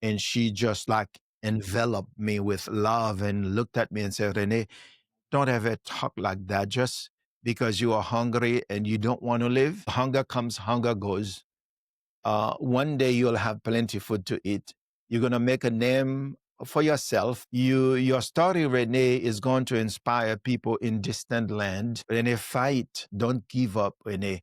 And she just like enveloped me with love and looked at me and said, Rene, don't ever talk like that. Just because you are hungry and you don't want to live, hunger comes, hunger goes. One day you'll have plenty food to eat. You're going to make a name for yourself. Your story, Rene, is going to inspire people in distant land. Rene, fight. Don't give up, Rene.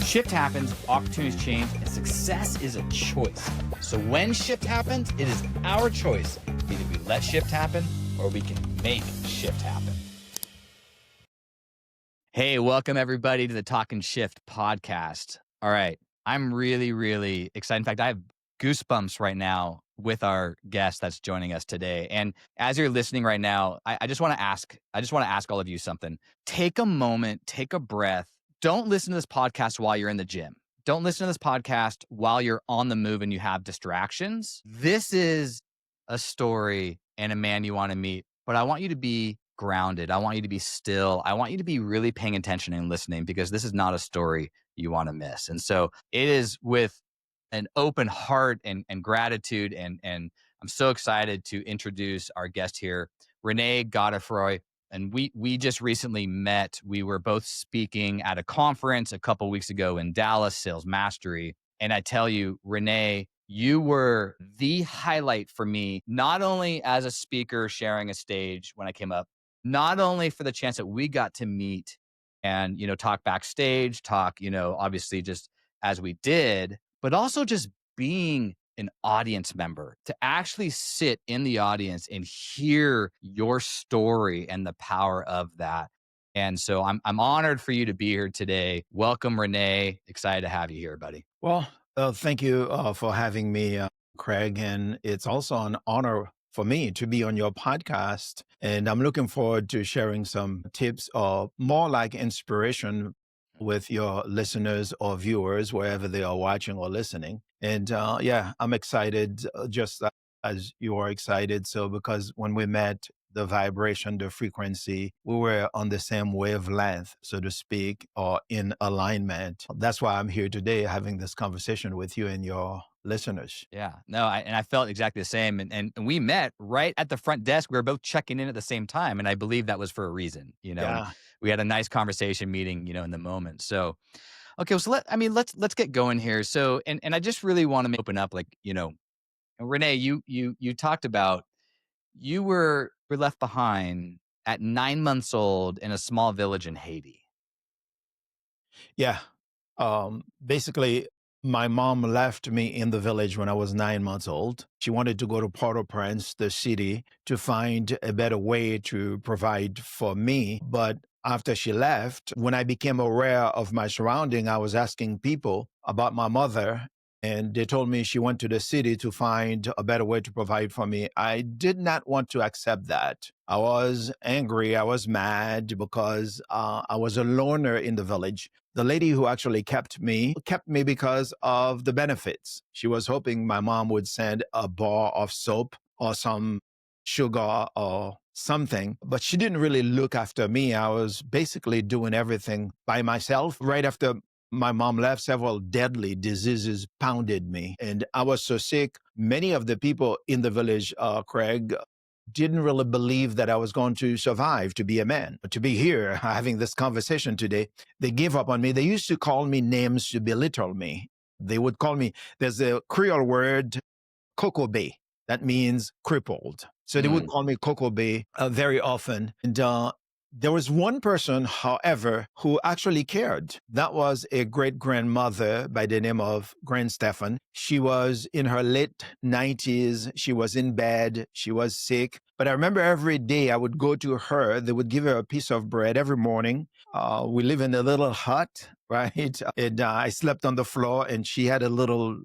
Shift happens, opportunities change, and success is a choice. So when shift happens, it is our choice. Either we let shift happen or we can make shift happen. Hey, welcome everybody to the Talkin' Shift podcast. All right, I'm really, really excited. In fact, I have goosebumps right now with our guest that's joining us today. And as you're listening right now, I just want to ask all of you something. Take a moment, take a breath. Don't listen to this podcast while you're in the gym. Don't listen to this podcast while you're on the move and you have distractions. This is a story and a man you want to meet, but I want you to be grounded. I want you to be still. I want you to be really paying attention and listening, because this is not a story you want to miss. And so it is with an open heart and gratitude. And I'm so excited to introduce our guest here, Rene Godefroy. And we just recently met. We were both speaking at a conference a couple weeks ago in Dallas, Sales Mastery. And I tell you, Rene, you were the highlight for me, not only as a speaker sharing a stage when I came up, not only for the chance that we got to meet and, talk backstage, talk, obviously just as we did, but also just being an audience member, to actually sit in the audience and hear your story and the power of that. And so I'm honored for you to be here today. Welcome, Rene. Excited to have you here, buddy. Well, thank you for having me, Craig. And it's also an honor for me to be on your podcast. And I'm looking forward to sharing some tips or more like inspiration with your listeners or viewers, wherever they are watching or listening. And I'm excited, just as you are excited. So, because when we met, the vibration, the frequency, we were on the same wavelength, so to speak, or in alignment. That's why I'm here today having this conversation with you and your listeners. Yeah, no, I felt exactly the same. And we met right at the front desk. We were both checking in at the same time. And I believe that was for a reason, and Yeah. we had a nice conversation meeting, in the moment. So, okay, so let's get going here. So, and I just really want to open up, like, Rene, you talked about you were left behind at 9 months old in a small village in Haiti. Yeah. Basically, my mom left me in the village when I was 9 months old. She wanted to go to Port-au-Prince, the city, to find a better way to provide for me. But after she left, when I became aware of my surrounding, I was asking people about my mother. And they told me she went to the city to find a better way to provide for me. I did not want to accept that. I was angry. I was mad because I was a loner in the village. The lady who actually kept me because of the benefits. She was hoping my mom would send a bar of soap or some sugar or something, but she didn't really look after me. I was basically doing everything by myself. Right after my mom left, several deadly diseases pounded me, and I was so sick. Many of the people in the village, Craig, didn't really believe that I was going to survive to be a man, to be here having this conversation today. They gave up on me. They used to call me names to belittle me. They would call me, there's a Creole word, Cocobe. That means crippled. So they would call me Cocobe very often. And there was one person, however, who actually cared. That was a great grandmother by the name of Grand Stefan. She was in her late 90s. She was in bed. She was sick. But I remember every day I would go to her. They would give her a piece of bread every morning. We live in a little hut, right? And I slept on the floor, and she had a little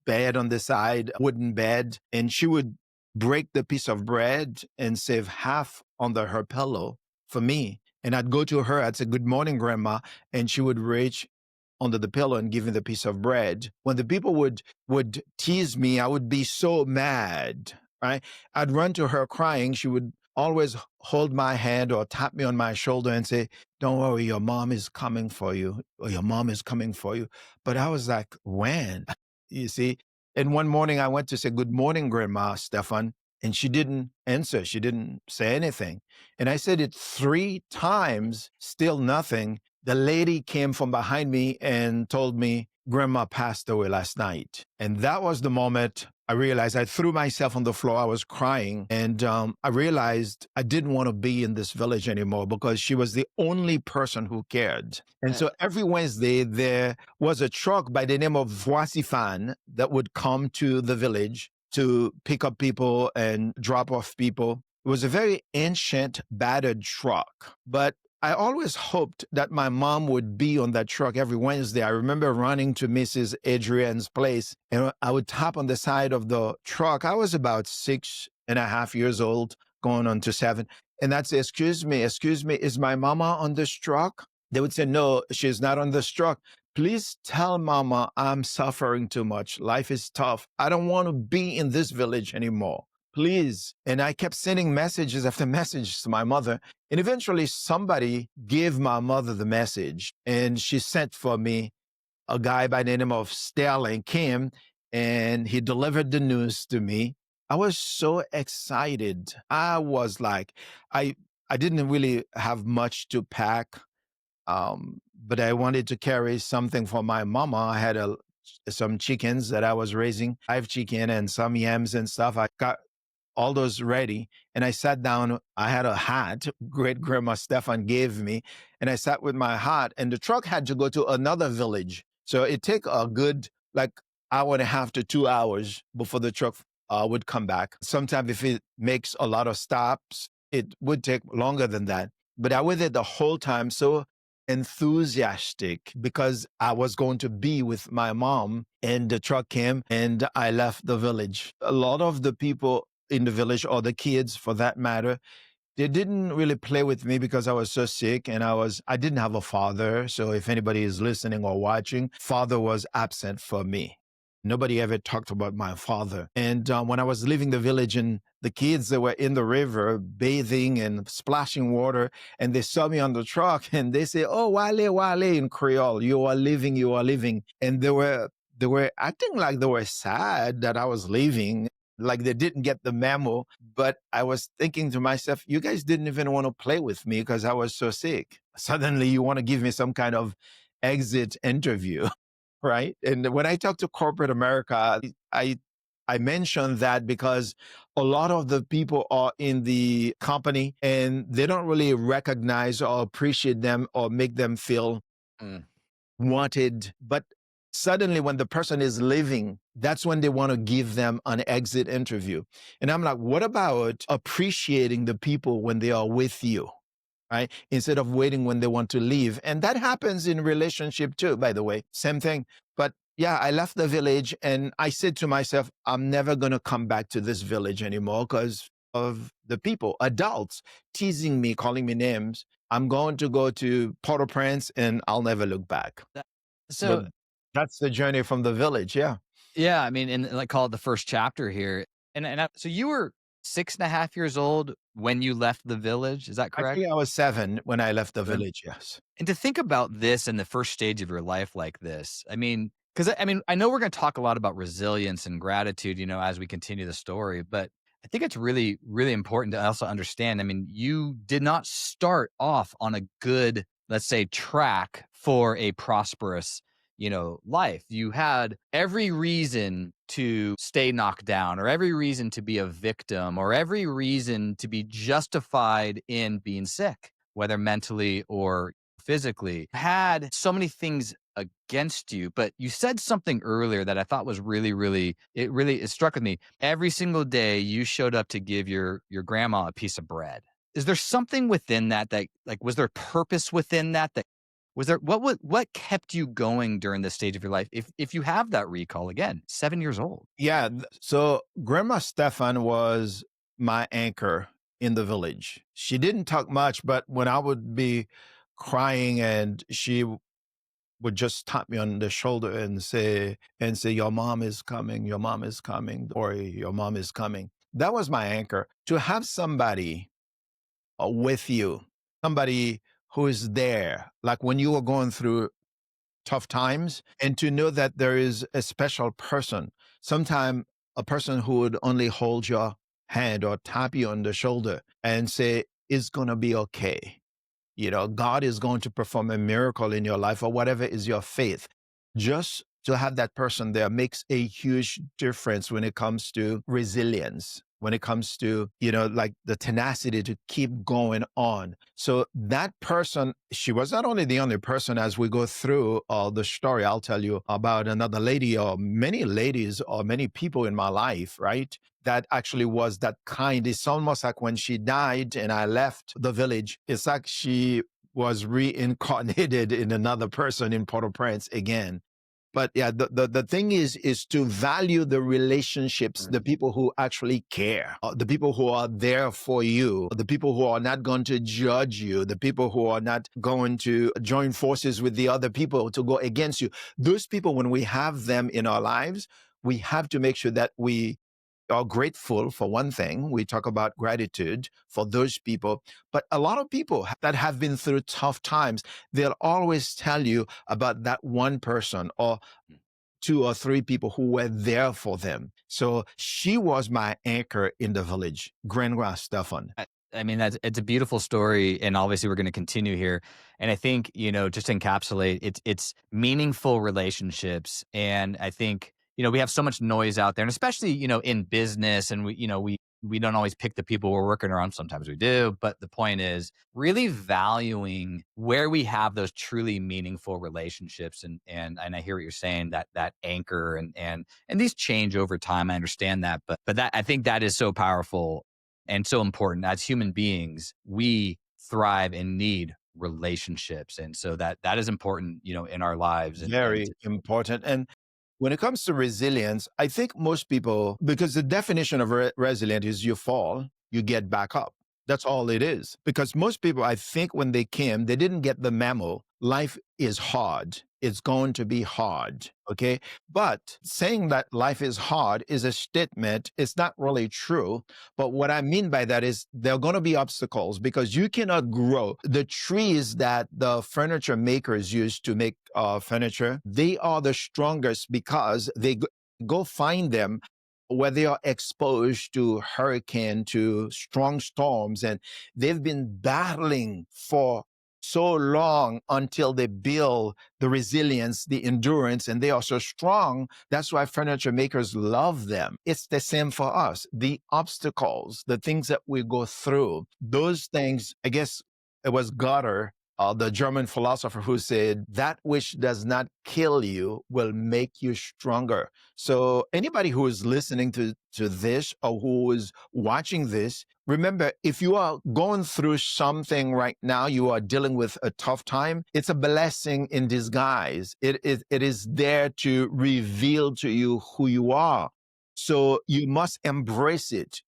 bed on the side, wooden bed, and she would break the piece of bread and save half under her pillow for me. And I'd go to her, I'd say, "Good morning, Grandma," and she would reach under the pillow and give me the piece of bread. When the people would tease me, I would be so mad, right? I'd run to her crying. She would always hold my hand or tap me on my shoulder and say, "Don't worry, your mom is coming for you, or your mom is coming for you." But I was like, when? You see? And one morning I went to say, "Good morning, Grandma Stefan." And she didn't answer. She didn't say anything. And I said it 3 times, still nothing. The lady came from behind me and told me, "Grandma passed away last night." And that was the moment I realized. I threw myself on the floor. I was crying. And I realized I didn't want to be in this village anymore because she was the only person who cared. And Uh, so every Wednesday, there was a truck by the name of Voisifan that would come to the village to pick up people and drop off people. It was a very ancient, battered truck, but I always hoped that my mom would be on that truck every Wednesday. I remember running to Mrs. Adrian's place and I would tap on the side of the truck. I was about 6.5 years old, going on to 7. And I'd say, excuse me, is my mama on this truck? They would say, no, she's not on this truck. Please tell mama I'm suffering too much. Life is tough. I don't want to be in this village anymore. Please. And I kept sending messages after messages to my mother. And eventually somebody gave my mother the message and she sent for me. A guy by the name of Sterling came and he delivered the news to me. I was so excited. I was like, I didn't really have much to pack, but I wanted to carry something for my mama. I had some chickens that I was raising, 5 chicken and some yams and stuff. I got all those ready. And I sat down. I had a hat great grandma Stefan gave me. And I sat with my hat, and the truck had to go to another village. So it take a good like hour and a half to 2 hours before the truck would come back. Sometimes if it makes a lot of stops, it would take longer than that. But I was there the whole time, so enthusiastic because I was going to be with my mom. And the truck came and I left the village. A lot of the people in the village, or the kids for that matter, they didn't really play with me because I was so sick and I didn't have a father. So if anybody is listening or watching, father was absent for me. Nobody ever talked about my father. And when I was leaving the village, and the kids that were in the river bathing and splashing water, and they saw me on the truck and they say, "Oh, Wale, Wale," in Creole, "You are leaving, you are leaving." And they were acting like they were sad that I was leaving, like they didn't get the memo. But I was thinking to myself, you guys didn't even want to play with me because I was so sick. Suddenly you want to give me some kind of exit interview. Right? And when I talk to corporate America, I mention that because a lot of the people are in the company and they don't really recognize or appreciate them or make them feel mm. wanted. But suddenly, when the person is leaving, that's when they want to give them an exit interview. And I'm like, what about appreciating the people when they are with you? Right? Instead of waiting when they want to leave. And that happens in relationship too, by the way. Same thing. But yeah, I left the village and I said to myself, I'm never going to come back to this village anymore because of the people, adults teasing me, calling me names. I'm going to go to Port-au-Prince and I'll never look back. That- So So that's the journey from the village. Yeah. yeah, I mean, and like call it the first chapter here. So you were 6.5 years old when you left the village. Is that correct? Actually, I was 7 when I left the village. Yes. And to think about this in the first stage of your life like this, I mean, because I mean, I know we're going to talk a lot about resilience and gratitude, as we continue the story, but I think it's really, really important to also understand. I mean, you did not start off on a good, let's say, track for a prosperous, life. You had every reason to stay knocked down, or every reason to be a victim, or every reason to be justified in being sick, whether mentally or physically, had so many things against you. But you said something earlier that I thought was it struck with me. Every single day you showed up to give your grandma a piece of bread. Is there something within that like, was there purpose within that was there what kept you going during this stage of your life? If you have that recall, again, 7 years old. Yeah. So Grandma Stefan was my anchor in the village. She didn't talk much, but when I would be crying and she would just tap me on the shoulder and say, "Your mom is coming, your mom is coming, or your mom is coming." That was my anchor. To have somebody with you, somebody who is there, like when you are going through tough times, and to know that there is a special person, sometime a person who would only hold your hand or tap you on the shoulder and say, it's going to be okay. God is going to perform a miracle in your life or whatever is your faith. Just to have that person there makes a huge difference when it comes to resilience, when it comes to, like the tenacity to keep going on. So that person, she was not only the only person as we go through the story. I'll tell you about another lady or many ladies or many people in my life, right? That actually was that kind. It's almost like when she died and I left the village, it's like she was reincarnated in another person in Port-au-Prince again. But yeah, the thing is to value the relationships, the people who actually care, the people who are there for you, the people who are not going to judge you, the people who are not going to join forces with the other people to go against you. Those people, when we have them in our lives, we have to make sure that we are grateful for one thing. We talk about gratitude for those people, but a lot of people that have been through tough times, they'll always tell you about that one person or two or three people who were there for them. So she was my anchor in the village, Grandma Stefan. I mean, it's a beautiful story, and obviously we're going to continue here. And I think, just to encapsulate, it's meaningful relationships. And I think, we have so much noise out there, and especially, in business, and we don't always pick the people we're working around. Sometimes we do, but the point is really valuing where we have those truly meaningful relationships. And I hear what you're saying, that anchor, and these change over time. I understand that, but that, I think that is so powerful and so important. As human beings, we thrive and need relationships, and so that is important, in our lives. And Very important. And when it comes to resilience, I think most people, because the definition of resilient is you fall, you get back up. That's all it is. Because most people, I think when they came, they didn't get the memo. Life is hard. It's going to be hard. Okay. But saying that life is hard is a statement. It's not really true. But what I mean by that is there are going to be obstacles because you cannot grow. The trees that the furniture makers use to make furniture, they are the strongest because they go find them where they are exposed to hurricane, to strong storms, and they've been battling for so long until they build the resilience, the endurance, and they are so strong. That's why furniture makers love them. It's the same for us. The obstacles, the things that we go through, those things, I guess it was Goddard, the German philosopher, who said, that which does not kill you will make you stronger. So anybody who is listening to this or who is watching this, remember, if you are going through something right now, you are dealing with a tough time, it's a blessing in disguise. It is there to reveal to you who you are. So you must embrace it.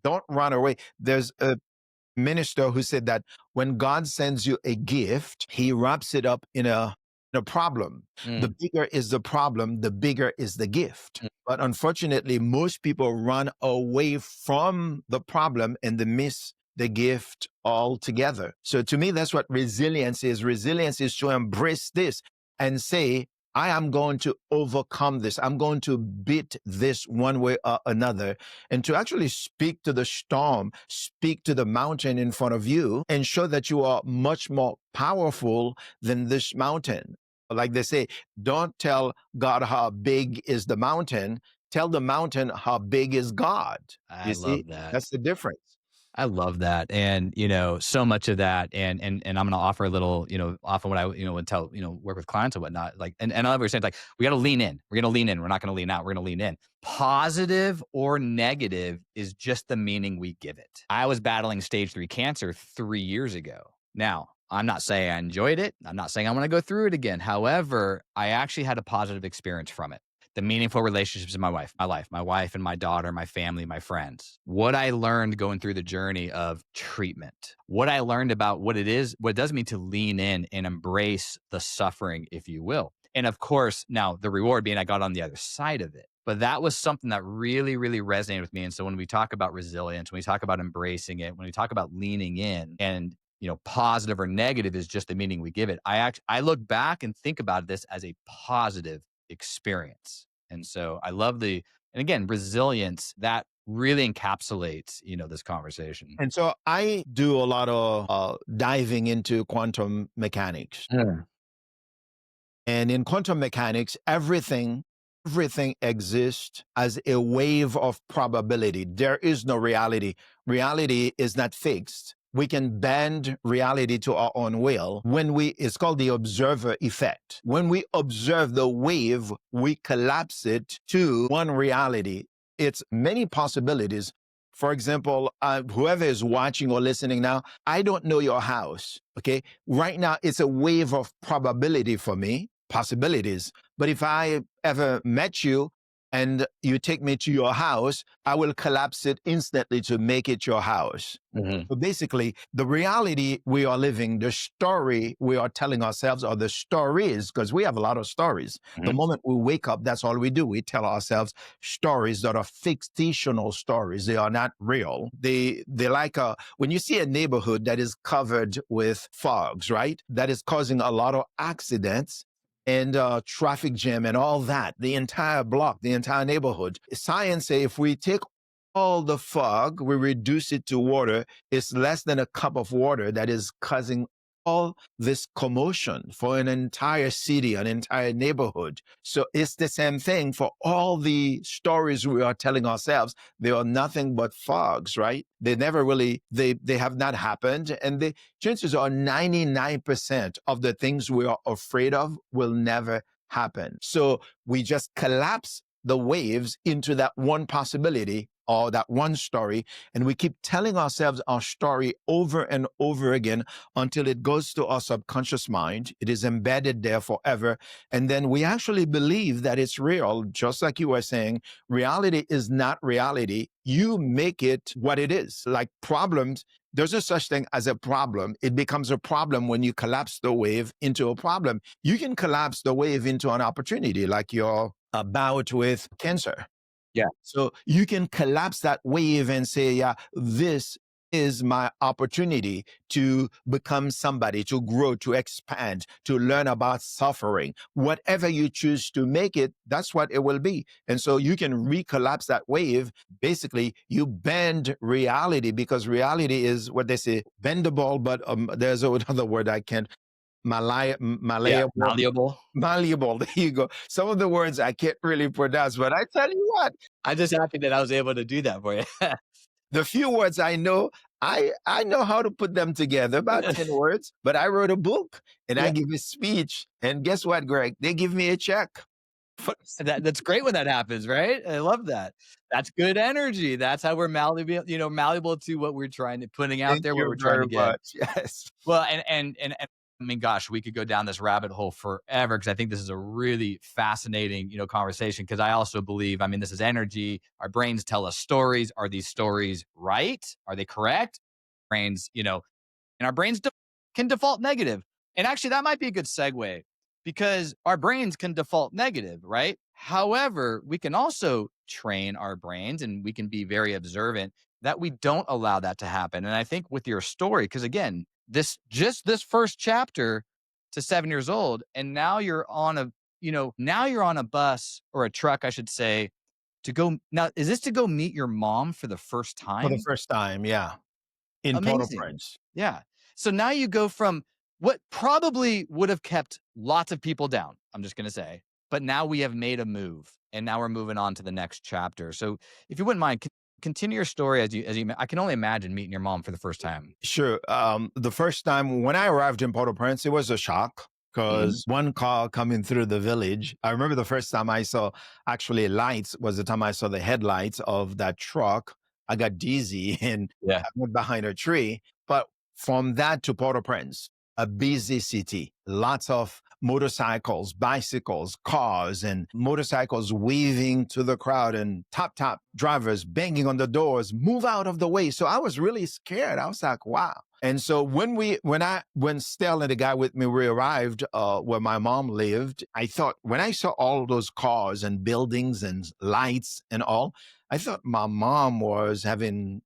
Don't run away. There's a minister who said that when God sends you a gift, he wraps it up in a problem. The mm, bigger is the problem, the bigger is the gift. But unfortunately, most people run away from the problem and they miss the gift altogether. So to me, that's what resilience is. Resilience is to embrace this and say, I am going to overcome this. I'm going to beat this one way or another. And to actually speak to the storm, speak to the mountain in front of you, and show that you are much more powerful than this mountain. Like they say, don't tell God how big is the mountain. Tell the mountain how big is God. I You see, love that. that's the difference. I love that. And, so much of that, and I'm going to offer a little, off of what I, would tell, work with clients and whatnot. Like, and I love what you're saying, like, we got to lean in. We're going to lean in. We're not going to lean out. We're going to lean in. Positive or negative is just the meaning we give it. I was battling stage 3 cancer 3 years ago. Now, I'm not saying I enjoyed it. I'm not saying I want to go through it again. However, I actually had a positive experience from it. The meaningful relationships in my life, my wife and my daughter, my family, my friends. What I learned going through the journey of treatment, what I learned about what it does mean to lean in and embrace the suffering, if you will. And of course, now the reward being I got on the other side of it. But that was something that really, really resonated with me. And so when we talk about resilience, when we talk about embracing it, when we talk about leaning in and, positive or negative is just the meaning we give it. I look back and think about this as a positive experience. And so I love and again, resilience that really encapsulates, this conversation. And so I do a lot of diving into quantum mechanics. Mm. And in quantum mechanics, everything exists as a wave of probability. There is no reality. Reality is not fixed. We can bend reality to our own will. It's called the observer effect. When we observe the wave, we collapse it to one reality. It's many possibilities. For example, whoever is watching or listening now, I don't know your house. Okay. Right now, it's a wave of probability for me, possibilities. But if I ever met you and you take me to your house, I will collapse it instantly to make it your house. Mhm. So basically, the reality we are living, the story we are telling ourselves, or the stories, because we have a lot of stories. The Mhm. moment we wake up, that's all we do. We tell ourselves stories that are fictional stories. They are not real. They like when you see a neighborhood that is covered with fogs, right? That is causing a lot of accidents and traffic jam and all that, the entire block, the entire neighborhood. Science say if we take all the fog, we reduce it to water, it's less than a cup of water that is causing all this commotion for an entire city, an entire neighborhood. So it's the same thing for all the stories we are telling ourselves. They are nothing but fogs, right? They never really, they have not happened. And the chances are 99% of the things we are afraid of will never happen. So we just collapse the waves into that one possibility or that one story. And we keep telling ourselves our story over and over again until it goes to our subconscious mind. It is embedded there forever. And then we actually believe that it's real. Just like you were saying, reality is not reality. You make it what it is. Like problems, there's no such thing as a problem. It becomes a problem when you collapse the wave into a problem. You can collapse the wave into an opportunity, like your bout with cancer. Yeah. So you can collapse that wave and say, yeah, this is my opportunity to become somebody, to grow, to expand, to learn about suffering. Whatever you choose to make it, that's what it will be. And so you can recollapse that wave. Basically, you bend reality because reality is what they say, bendable, but there's another word I can't, Yeah. malleable. Malleable. Malleable. There you go. Some of the words I can't really pronounce, but I tell you what, I'm just happy that I was able to do that for you. the few words I know, I know how to put them together, about 10 words, but I wrote a book and I Yeah. give a speech. And guess what, Greg? They give me a check. That's great when that happens, right? I love that. That's good energy. That's how we're malleable, malleable to what we're putting out Thank there, what you we're trying very to get. much. Yes. Well, and I mean, gosh, we could go down this rabbit hole forever because I think this is a really fascinating, conversation. Because I also believe, I mean, this is energy. Our brains tell us stories. Are these stories right? Are they correct? Brains, and our brains can default negative. And actually, that might be a good segue because our brains can default negative, right? However, we can also train our brains and we can be very observant that we don't allow that to happen. And I think with your story, because again, this first chapter to 7 years old, and now you're on a bus or a truck, I should say, to go. Now, is this to go meet your mom for the first For the time? first time, yeah, in Amazing. Port-au-Prince. Yeah. So now you go from what probably would have kept lots of people down, I'm just going to say, but now we have made a move and now we're moving on to the next chapter. So if you wouldn't mind, continue your story I can only imagine meeting your mom for the first time. Sure. The first time when I arrived in Port-au-Prince, it was a shock Mhm. because one car coming through the village. I remember the first time I saw actually lights was the time I saw the headlights of that truck. I got dizzy and Yeah. I went behind a tree. But from that to Port-au-Prince, a busy city, lots of motorcycles, bicycles, cars, and motorcycles weaving to the crowd, and top drivers banging on the doors, move out of the way. So I was really scared. I was like, wow. And so when Stella and the guy with me, we arrived where my mom lived, I thought, when I saw all those cars and buildings and lights and all, I thought my mom was having,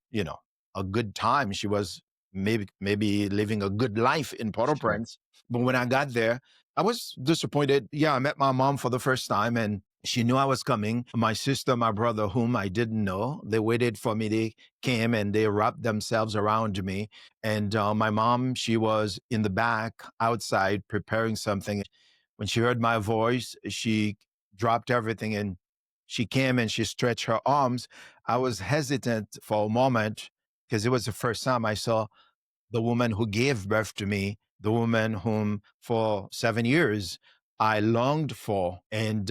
a good time. She was maybe living a good life in Sure. Port-au-Prince. But when I got there, I was disappointed. Yeah, I met my mom for the first time, and she knew I was coming. My sister, my brother, whom I didn't know, they waited for me. They came and they wrapped themselves around me. And my mom, she was in the back outside preparing something. When she heard my voice, she dropped everything and she came and she stretched her arms. I was hesitant for a moment because it was the first time I saw the woman who gave birth to me, the woman whom for 7 years I longed for. And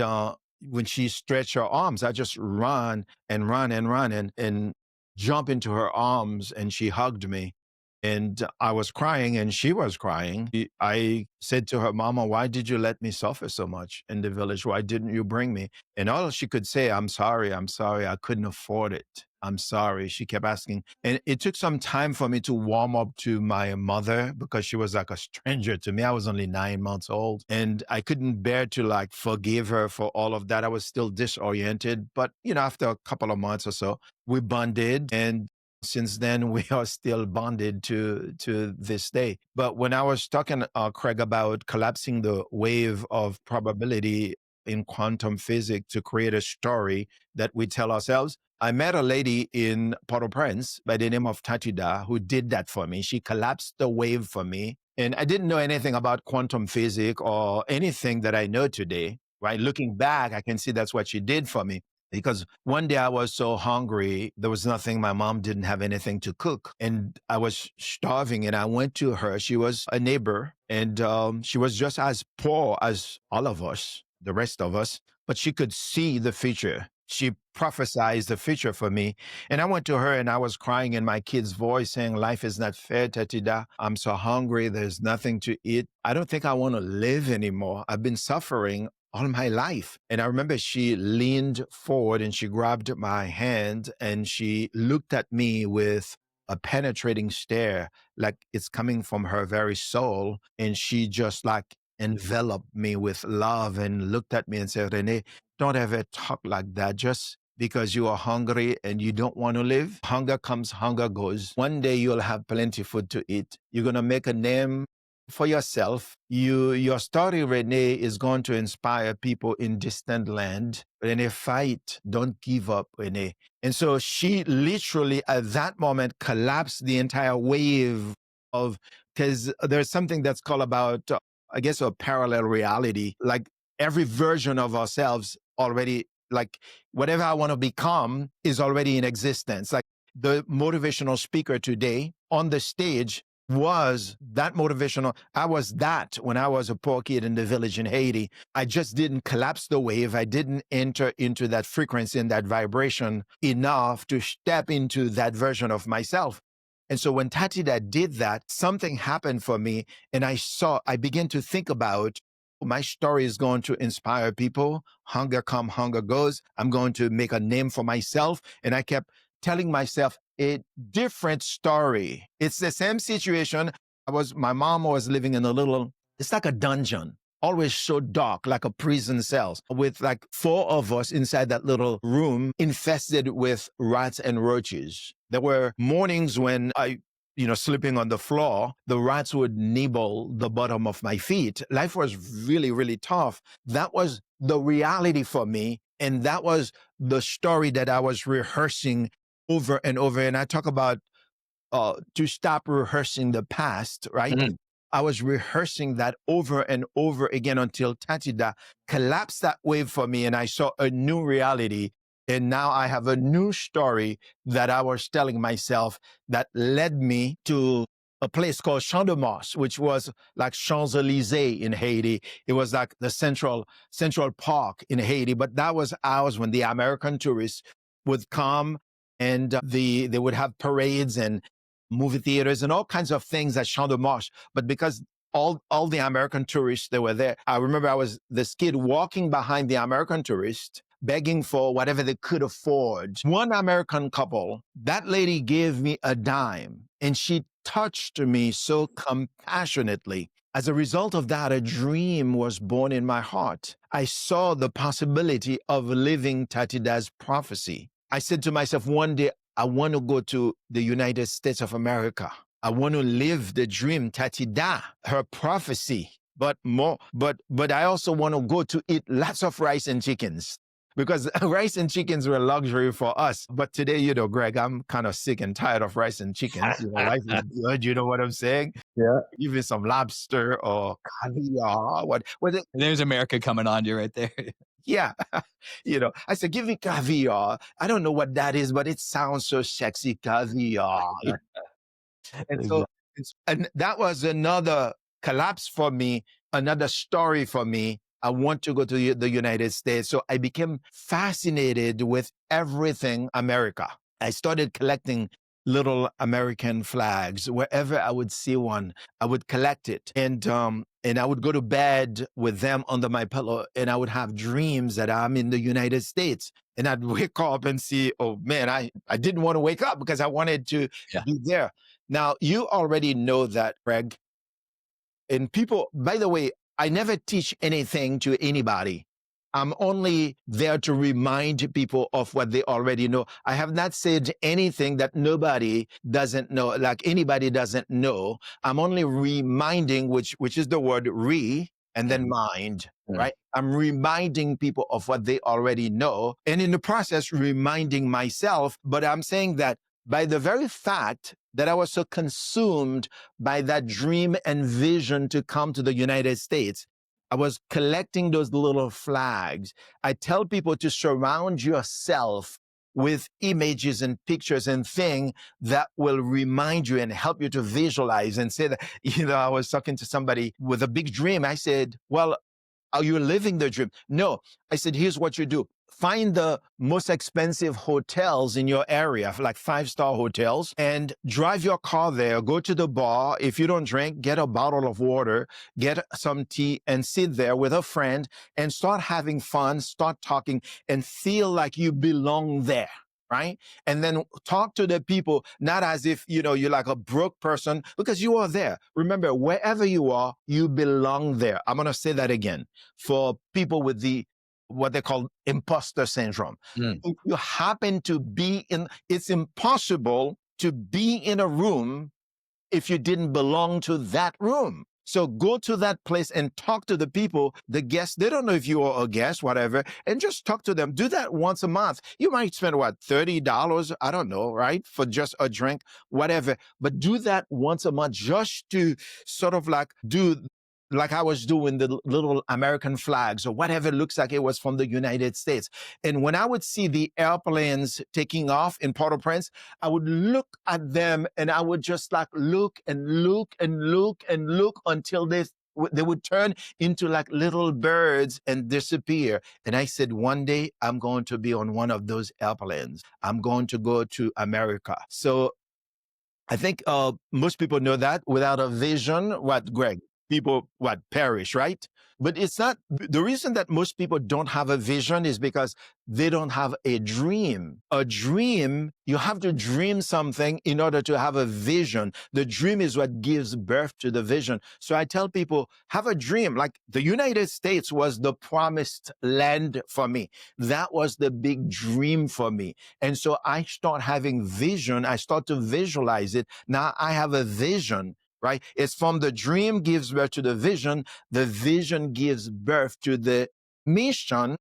when she stretched her arms, I just run and jump into her arms, and she hugged me. And I was crying and she was crying. I said to her, Mama, why did you let me suffer so much in the village? Why didn't you bring me? And all she could say, I'm sorry, I'm sorry. I couldn't afford it. I'm sorry. She kept asking. And it took some time for me to warm up to my mother because she was like a stranger to me. I was only 9 months old and I couldn't bear to like forgive her for all of that. I was still disoriented. But, after a couple of months or so, we bonded, and since then we are still bonded to this day. But when I was talking, Craig, about collapsing the wave of probability in quantum physics to create a story that we tell ourselves, I met a lady in Port-au-Prince by the name of Tatida who did that for me. She collapsed the wave for me. And I didn't know anything about quantum physics or anything that I know today. Right? Looking back, I can see that's what she did for me. Because one day I was so hungry, there was nothing, my mom didn't have anything to cook. And I was starving, and I went to her. She was a neighbor, and she was just as poor as all of us, the rest of us, but she could see the future. She prophesied the future for me. And I went to her and I was crying in my kid's voice, saying, Life is not fair, Tatida. I'm so hungry. There's nothing to eat. I don't think I want to live anymore. I've been suffering all my life. And I remember she leaned forward and she grabbed my hand and she looked at me with a penetrating stare, like it's coming from her very soul. And she just like enveloped me with love and looked at me and said, Rene, don't ever talk like that. Just because you are hungry and you don't want to live, hunger comes, hunger goes. One day you'll have plenty food to eat. You're going to make a name for yourself. Your story, Rene, is going to inspire people in distant land. Rene, fight. Don't give up, Rene. And so she literally at that moment collapsed the entire wave of, because there's something that's called about, I guess, a parallel reality. Like every version of ourselves already, like whatever I want to become is already in existence. Like the motivational speaker today on the stage was that motivational. I was that when I was a poor kid in the village in Haiti. I just didn't collapse the wave. I didn't enter into that frequency and that vibration enough to step into that version of myself. And so when Tatida did that, something happened for me. And I began to think about my story is going to inspire people. Hunger come, hunger goes. I'm going to make a name for myself. And I kept telling myself a different story. It's the same situation. My mom was living in it's like a dungeon, always so dark, like a prison cell, with like four of us inside that little room infested with rats and roaches. There were mornings when sleeping on the floor, the rats would nibble the bottom of my feet. Life was really, really tough. That was the reality for me. And that was the story that I was rehearsing over and over. And I talk about to stop rehearsing the past, right? Mhm. I was rehearsing that over and over again until Tatida collapsed that wave for me and I saw a new reality. And now I have a new story that I was telling myself that led me to a place called Champ de Mars, which was like Champs-Élysées in Haiti. It was like the Central Park in Haiti, but that was ours when the American tourists would come and they would have parades and movie theaters and all kinds of things at Champ de Mars. But because all the American tourists that were there. I remember I was this kid walking behind the American tourists, begging for whatever they could afford. One American couple, that lady gave me a dime and she touched me so compassionately. As a result of that, a dream was born in my heart. I saw the possibility of living Tatida's prophecy. I said to myself, one day I want to go to the United States of America. I want to live the dream, Tatida, her prophecy. But I also want to go to eat lots of rice and chickens because rice and chickens were luxury for us. But today, Greg, I'm kind of sick and tired of rice and chickens. Life is good. You know what I'm saying? Yeah. Even some lobster or caviar. What was it? There's America coming on you right there. Yeah. I said, give me caviar. I don't know what that is, but it sounds so sexy, caviar. And so, and that was another collapse for me, another story for me. I want to go to the United States. So I became fascinated with everything America. I started collecting little American flags. Wherever I would see one, I would collect it. And I would go to bed with them under my pillow and I would have dreams that I'm in the United States. And I'd wake up and see, oh man, I didn't want to wake up because I wanted to be there. Now, you already know that, Greg. And people, by the way, I never teach anything to anybody. I'm only there to remind people of what they already know. I have not said anything that nobody doesn't know, like anybody doesn't know. I'm only reminding, which is the word re and then mind, right? I'm reminding people of what they already know. And in the process, reminding myself, but I'm saying that by the very fact that I was so consumed by that dream and vision to come to the United States, I was collecting those little flags. I tell people to surround yourself with images and pictures and things that will remind you and help you to visualize and say that, I was talking to somebody with a big dream. I said, well, are you living the dream? No. I said, here's what you do. Find the most expensive hotels in your area, like 5-star hotels, and drive your car there. Go to the bar. If you don't drink, get a bottle of water, get some tea, and sit there with a friend and start having fun, start talking, and feel like you belong there. Right? And then talk to the people, not as if, you're like a broke person, because you are there. Remember, wherever you are, you belong there. I'm going to say that again for people with what they call imposter syndrome. If you happen to be it's impossible to be in a room if you didn't belong to that room. So go to that place and talk to the people, the guests. They don't know if you are a guest, whatever, and just talk to them. Do that once a month. You might spend $30? I don't know, right? For just a drink, whatever. But do that once a month just to sort of do like I was doing the little American flags or whatever looks like it was from the United States. And when I would see the airplanes taking off in Port-au-Prince, I would look at them and I would just look and look and look and look until they would turn into like little birds and disappear. And I said, one day I'm going to be on one of those airplanes. I'm going to go to America. So I think most people know that without a vision, what, Greg? People perish, right? But it's not the reason that most people don't have a vision is because they don't have a dream. A dream, you have to dream something in order to have a vision. The dream is what gives birth to the vision. So I tell people, have a dream. Like the United States was the promised land for me. That was the big dream for me. And so I start having vision. I start to visualize it. Now I have a vision. Right? It's from the dream gives birth to the vision gives birth to the mission.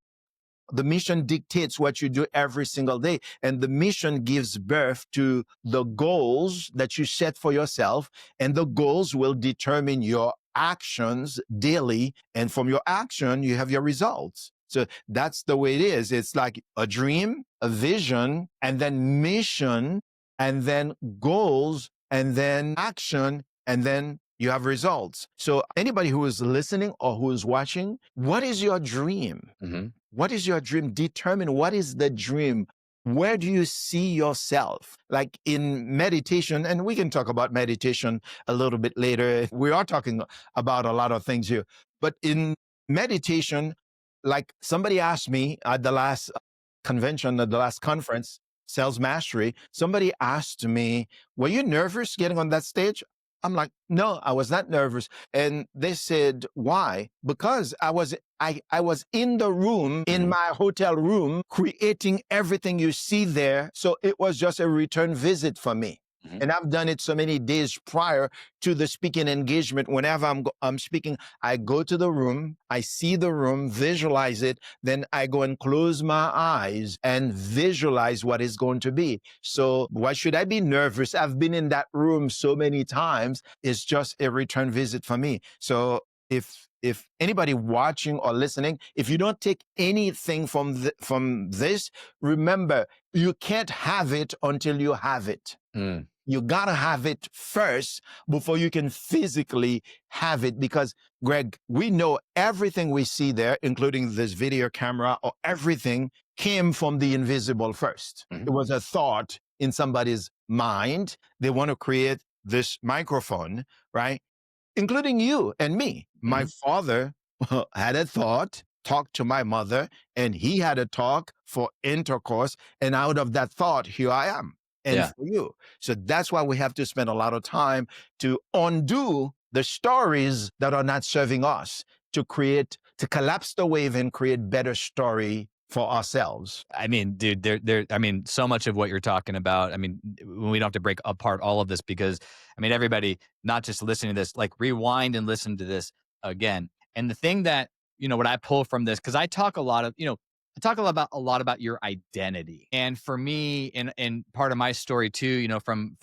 The mission dictates what you do every single day. And the mission gives birth to the goals that you set for yourself. And the goals will determine your actions daily. And from your action, you have your results. So that's the way it is. It's like a dream, a vision, and then mission, and then goals, and then action, and then you have results. So anybody who is listening or who is watching, what is your dream? What is your dream? Determine what is the dream. where do you see yourself? Like in meditation, and we can talk about meditation a little bit later. We are talking about a lot of things here, but in meditation, like somebody asked me at the last convention, at the last conference, Sales Mastery, somebody asked me, were you nervous getting on that stage? I'm like, no, I was not nervous. And they said, why? Because I was in the room, in my hotel room, creating everything you see there. So it was just a return visit for me. Mhm. And I've done it so many days prior to the speaking engagement. Whenever I'm speaking, I go to the room, I see the room, visualize it, then I go and close my eyes and visualize what it's going to be. So why should I be nervous? I've been in that room so many times. It's just a return visit for me. So if anybody watching or listening, if you don't take anything from this, remember, you can't have it until you have it. Mm. You gotta have it first before you can physically have it. Because, Greg, we know everything we see there, including this video camera or everything, came from the invisible first. Mhm. It was a thought in somebody's mind. They want to create this microphone, right? Including you and me. My father had a thought, talked to my mother, and he had a talk for intercourse. And out of that thought, here I am. And Yeah. for you. So that's why we have to spend a lot of time to undo the stories that are not serving us, to collapse the wave and create better story for ourselves. I mean, dude, I mean, so much of what you're talking about. I mean, we don't have to break apart all of this because, I mean, everybody, not just listening to this, like rewind and listen to this again. And the thing that, what I pull from this, because I talk a lot of, I talk a lot about your identity. And for me, and part of my story too, from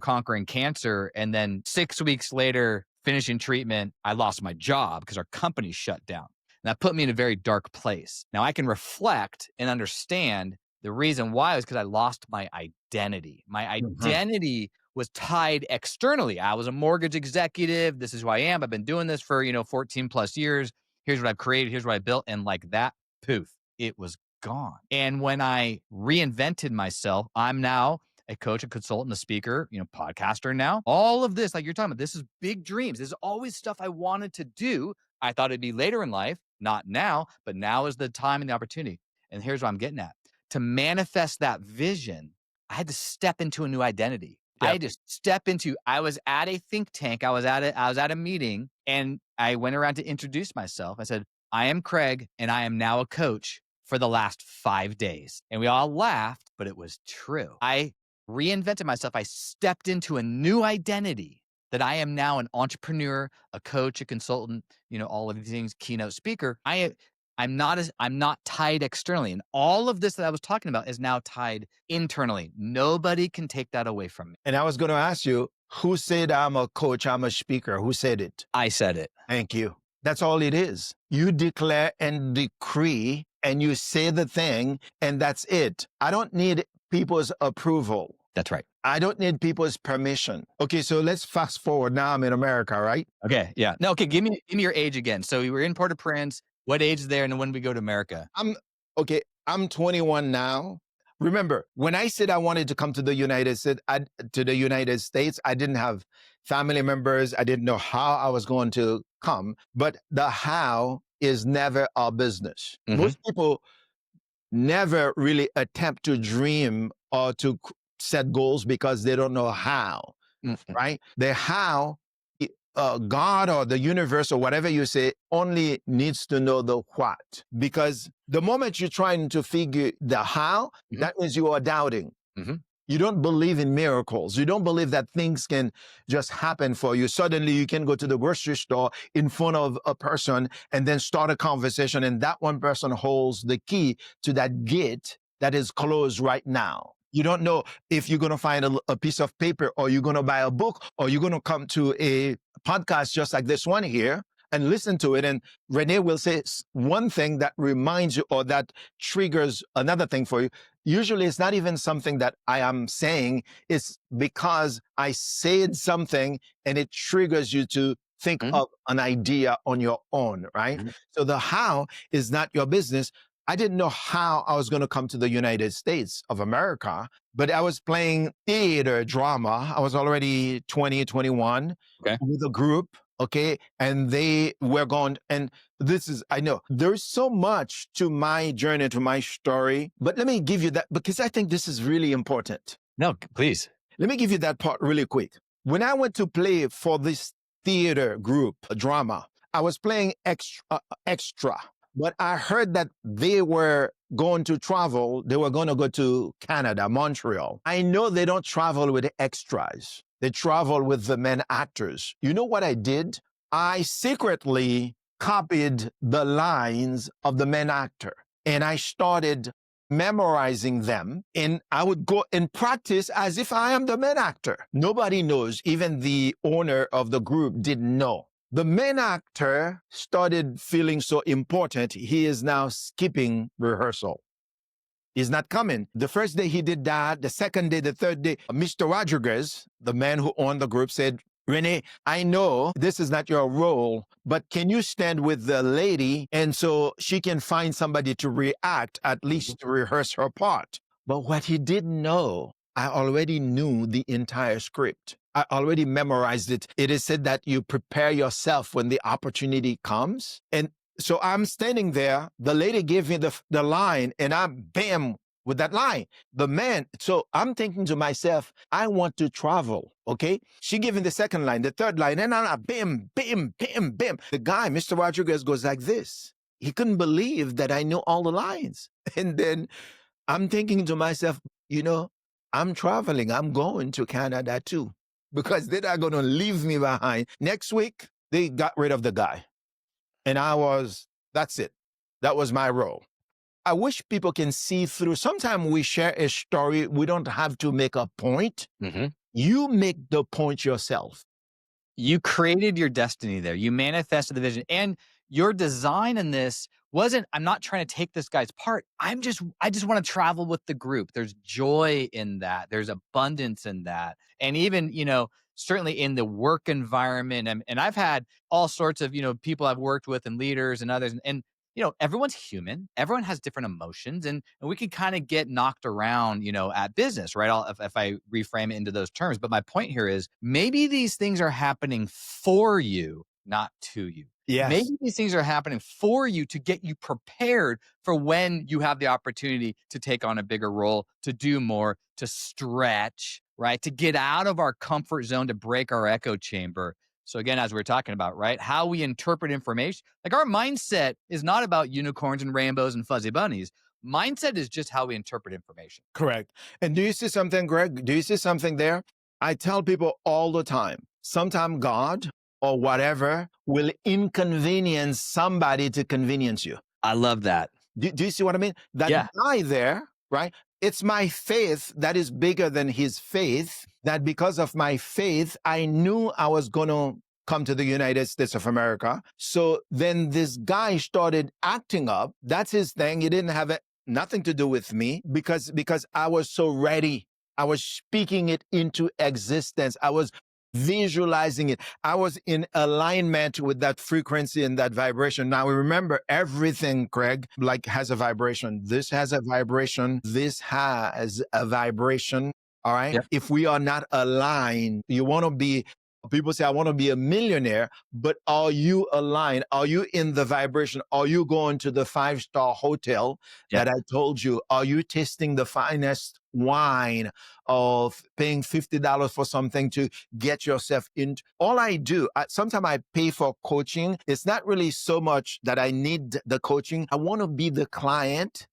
conquering cancer, and then 6 weeks later, finishing treatment, I lost my job because our company shut down. And that put me in a very dark place. Now I can reflect and understand the reason why was because I lost my identity. My Mhm. identity was tied externally. I was a mortgage executive. This is who I am. I've been doing this for, 14 plus years. Here's what I've created. Here's what I built. And like that, poof, it was gone. And when I reinvented myself, I'm now a coach, a consultant, a speaker, podcaster now. All of this, like you're talking about, this is big dreams. This is always stuff I wanted to do. I thought it'd be later in life, not now, but now is the time and the opportunity. And here's what I'm getting at. To manifest that vision, I had to step into a new identity. I Yep. had to step into, I was at a think tank, I was at a meeting, and I went around to introduce myself. I said, I am Craig, and I am now a coach for the last 5 days. And we all laughed, but it was true. I reinvented myself. I stepped into a new identity that I am now an entrepreneur, a coach, a consultant, all of these things, keynote speaker. I'm not tied externally. And all of this that I was talking about is now tied internally. Nobody can take that away from me. And I was going to ask you, who said I'm a coach, I'm a speaker? Who said it? I said it. Thank you. That's all it is. You declare and decree, and you say the thing, and that's it. I don't need people's approval. That's right. I don't need people's permission. Okay, so let's fast forward. Now I'm in America, right? Okay. Yeah. No, okay. Give me your age again. So you were in Port-au-Prince. What age is there? And then when we go to America? I'm 21 now. Remember, when I said I wanted to come to the United States, I didn't have family members. I didn't know how I was going to come, but the how is never our business. Mhm. Most people never really attempt to dream or to set goals because they don't know how, Mm-mm. right? The how, God or the universe or whatever you say only needs to know the what. Because the moment you're trying to figure the how, Mhm. that means you are doubting. Mhm. You don't believe in miracles. You don't believe that things can just happen for you. Suddenly you can go to the grocery store in front of a person and then start a conversation, and that one person holds the key to that gate that is closed right now. You don't know if you're going to find a piece of paper, or you're going to buy a book, or you're going to come to a podcast just like this one here and listen to it. And Rene will say one thing that reminds you or that triggers another thing for you. Usually it's not even something that I am saying. It's because I said something and it triggers you to think Mhm. of an idea on your own, right? Mhm. So the how is not your business. I didn't know how I was going to come to the United States of America, but I was playing theater drama. I was already 20, 21 Okay. with a group. Okay. And they were gone. And this is, I know there's so much to my journey, to my story, but let me give you that because I think this is really important. No, please. Let me give you that part really quick. When I went to play for this theater group, a drama, I was playing extra, but I heard that they were going to travel. They were going to go to Canada, Montreal. I know they don't travel with extras. They travel with the main actors. You know what I did? I secretly copied the lines of the main actor and I started memorizing them, and I would go and practice as if I am the main actor. Nobody knows. Even the owner of the group didn't know. The main actor started feeling so important, he is now skipping rehearsal. He's not coming. The first day he did that, the second day, the third day, Mr. Rodriguez, the man who owned the group, said, Rene, I know this is not your role, but can you stand with the lady and so she can find somebody to react, at least to rehearse her part? But what he didn't know, I already knew the entire script. I already memorized it. It is said that you prepare yourself when the opportunity comes. And so I'm standing there. The lady gave me the line, and I'm bam with that line. The man, so I'm thinking to myself, I want to travel. Okay. She gave me the second line, the third line, and I'm bam, bam, bam, bam. The guy, Mr. Rodriguez, goes like this. He couldn't believe that I knew all the lines. And then I'm thinking to myself, you know, I'm traveling. I'm going to Canada too, because they're not going to leave me behind. Next week, they got rid of the guy. And that's it. That was my role. I wish people can see through. Sometimes we share a story. We don't have to make a point. Mhm. You make the point yourself. You created your destiny there. You manifested the vision. And your design in this wasn't, I'm not trying to take this guy's part. I just want to travel with the group. There's joy in that. There's abundance in that. And even, certainly in the work environment. And I've had all sorts of, people I've worked with and leaders and others. And everyone's human. Everyone has different emotions, and we can kind of get knocked around, at business, right? If I reframe it into those terms. But my point here is maybe these things are happening for you, not to you. Yes. Maybe these things are happening for you to get you prepared for when you have the opportunity to take on a bigger role, to do more, to stretch, right? To get out of our comfort zone, to break our echo chamber. So again, as we we're talking about, right, how we interpret information, like our mindset is not about unicorns and rainbows and fuzzy bunnies. Mindset is just how we interpret information. Correct. And do you see something, Greg? Do you see something there? I tell people all the time, sometime God or whatever will inconvenience somebody to convenience you. I love that. Do you see what I mean? That Yeah. guy there, right? It's my faith that is bigger than his faith, that because of my faith, I knew I was going to come to the United States of America. So then this guy started acting up. That's his thing. He didn't have nothing to do with me because I was so ready. I was speaking it into existence. I was visualizing it. I was in alignment with that frequency and that vibration. Now remember, everything, Craig, like has a vibration. This has a vibration. This has a vibration. All right. Yeah. If we are not aligned, you want to be, people say, I want to be a millionaire, but are you aligned? Are you in the vibration? Are you going to the 5-star hotel that I told you? Are you tasting the finest wine of paying $50 for something to get yourself in? All I do, sometimes I pay for coaching. It's not really so much that I need the coaching. I want to be the client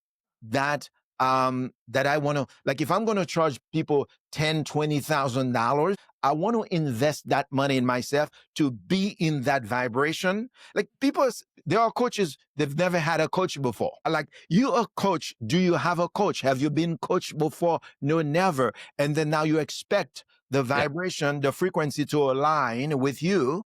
that I want to, like, if I'm going to charge people $10,000-$20,000, I want to invest that money in myself to be in that vibration. Like people, there are coaches, they've never had a coach before. Like, you a coach, do you have a coach? Have you been coached before? No, never. And then now you expect the vibration, the frequency to align with you.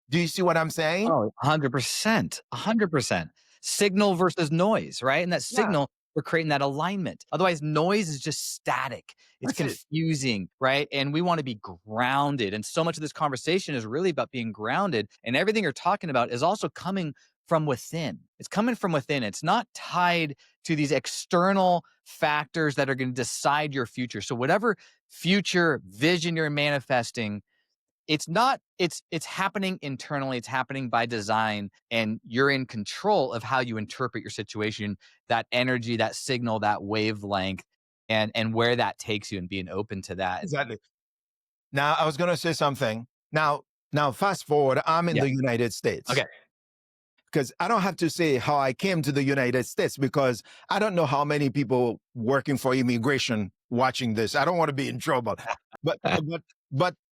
Do you see what I'm saying? Oh, 100%. 100%. Signal versus noise, right? And that Yeah, signal, we're creating that alignment. Otherwise, noise is just static. It's that's it. confusing, right? And we want to be grounded. And so much of this conversation is really about being grounded. And everything you're talking about is also coming from within. It's coming from within. It's not tied to these external factors that are going to decide your future. So whatever future vision you're manifesting, it's happening internally, it's happening by design, and you're in control of how you interpret your situation, that energy, that signal, that wavelength, and where that takes you, and being open to that. Exactly. Now, I was going to say something. Now, fast forward. I'm in Yeah. the United States Okay. because I don't have to say how I came to the United States because I don't know how many people working for immigration watching this. I don't want to be in trouble, but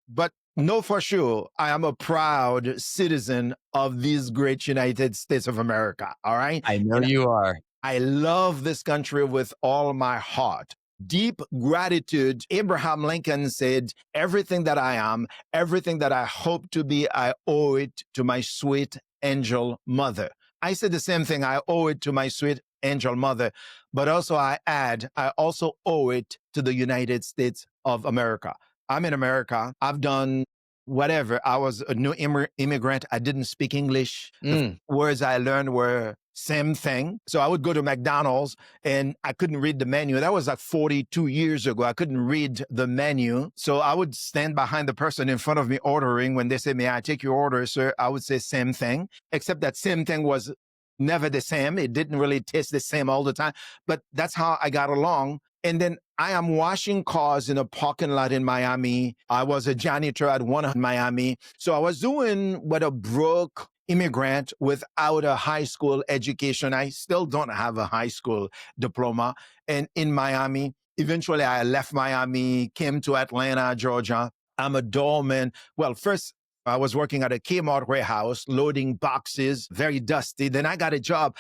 but know for sure I am a proud citizen of these great United States of America. All right, I know and you are. I love this country with all my heart. Deep gratitude. Abraham Lincoln said, everything that I am, everything that I hope to be, I owe it to my sweet angel mother. I said the same thing. I owe it to my sweet angel mother, but also I add, I also owe it to the United States of America. I'm in America. I've done whatever. I was a new immigrant. I didn't speak English. The Mm. words I learned were same thing. So I would go to McDonald's and I couldn't read the menu. That was like 42 years ago. I couldn't read the menu. So I would stand behind the person in front of me ordering. When they say, may I take your order, sir? I would say same thing, except that same thing was never the same. It didn't really taste the same all the time, but that's how I got along. And then I am washing cars in a parking lot in Miami. I was a janitor at one in Miami. So I was doing what a broke immigrant without a high school education. I still don't have a high school diploma. And in Miami, eventually I left Miami, came to Atlanta, Georgia. I'm a doorman. Well, first I was working at a Kmart warehouse, loading boxes, very dusty. Then I got a job.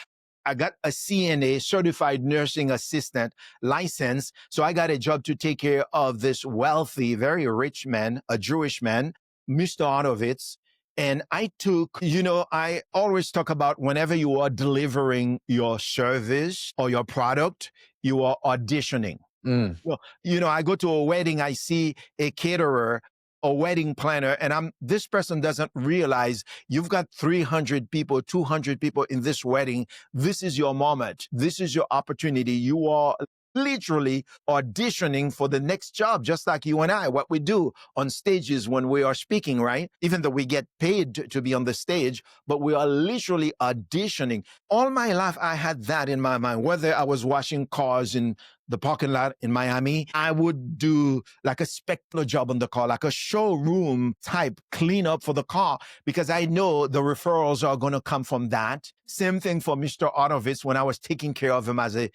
I got a CNA, certified nursing assistant license. So I got a job to take care of this wealthy, very rich man, a Jewish man, Mr. Honovitz. And I took, I always talk about whenever you are delivering your service or your product, you are auditioning. Mm. Well, I go to a wedding, I see a caterer, a wedding planner, and this person doesn't realize you've got 300 people, 200 people in this wedding. This is your moment. This is your opportunity. You are literally auditioning for the next job, just like you and I, what we do on stages when we are speaking, right? Even though we get paid to be on the stage, but we are literally auditioning. All my life, I had that in my mind, whether I was washing cars in the parking lot in Miami, I would do like a spectacular job on the car, like a showroom type cleanup for the car, because I know the referrals are going to come from that. Same thing for Mr. Arnovitz when I was taking care of him as a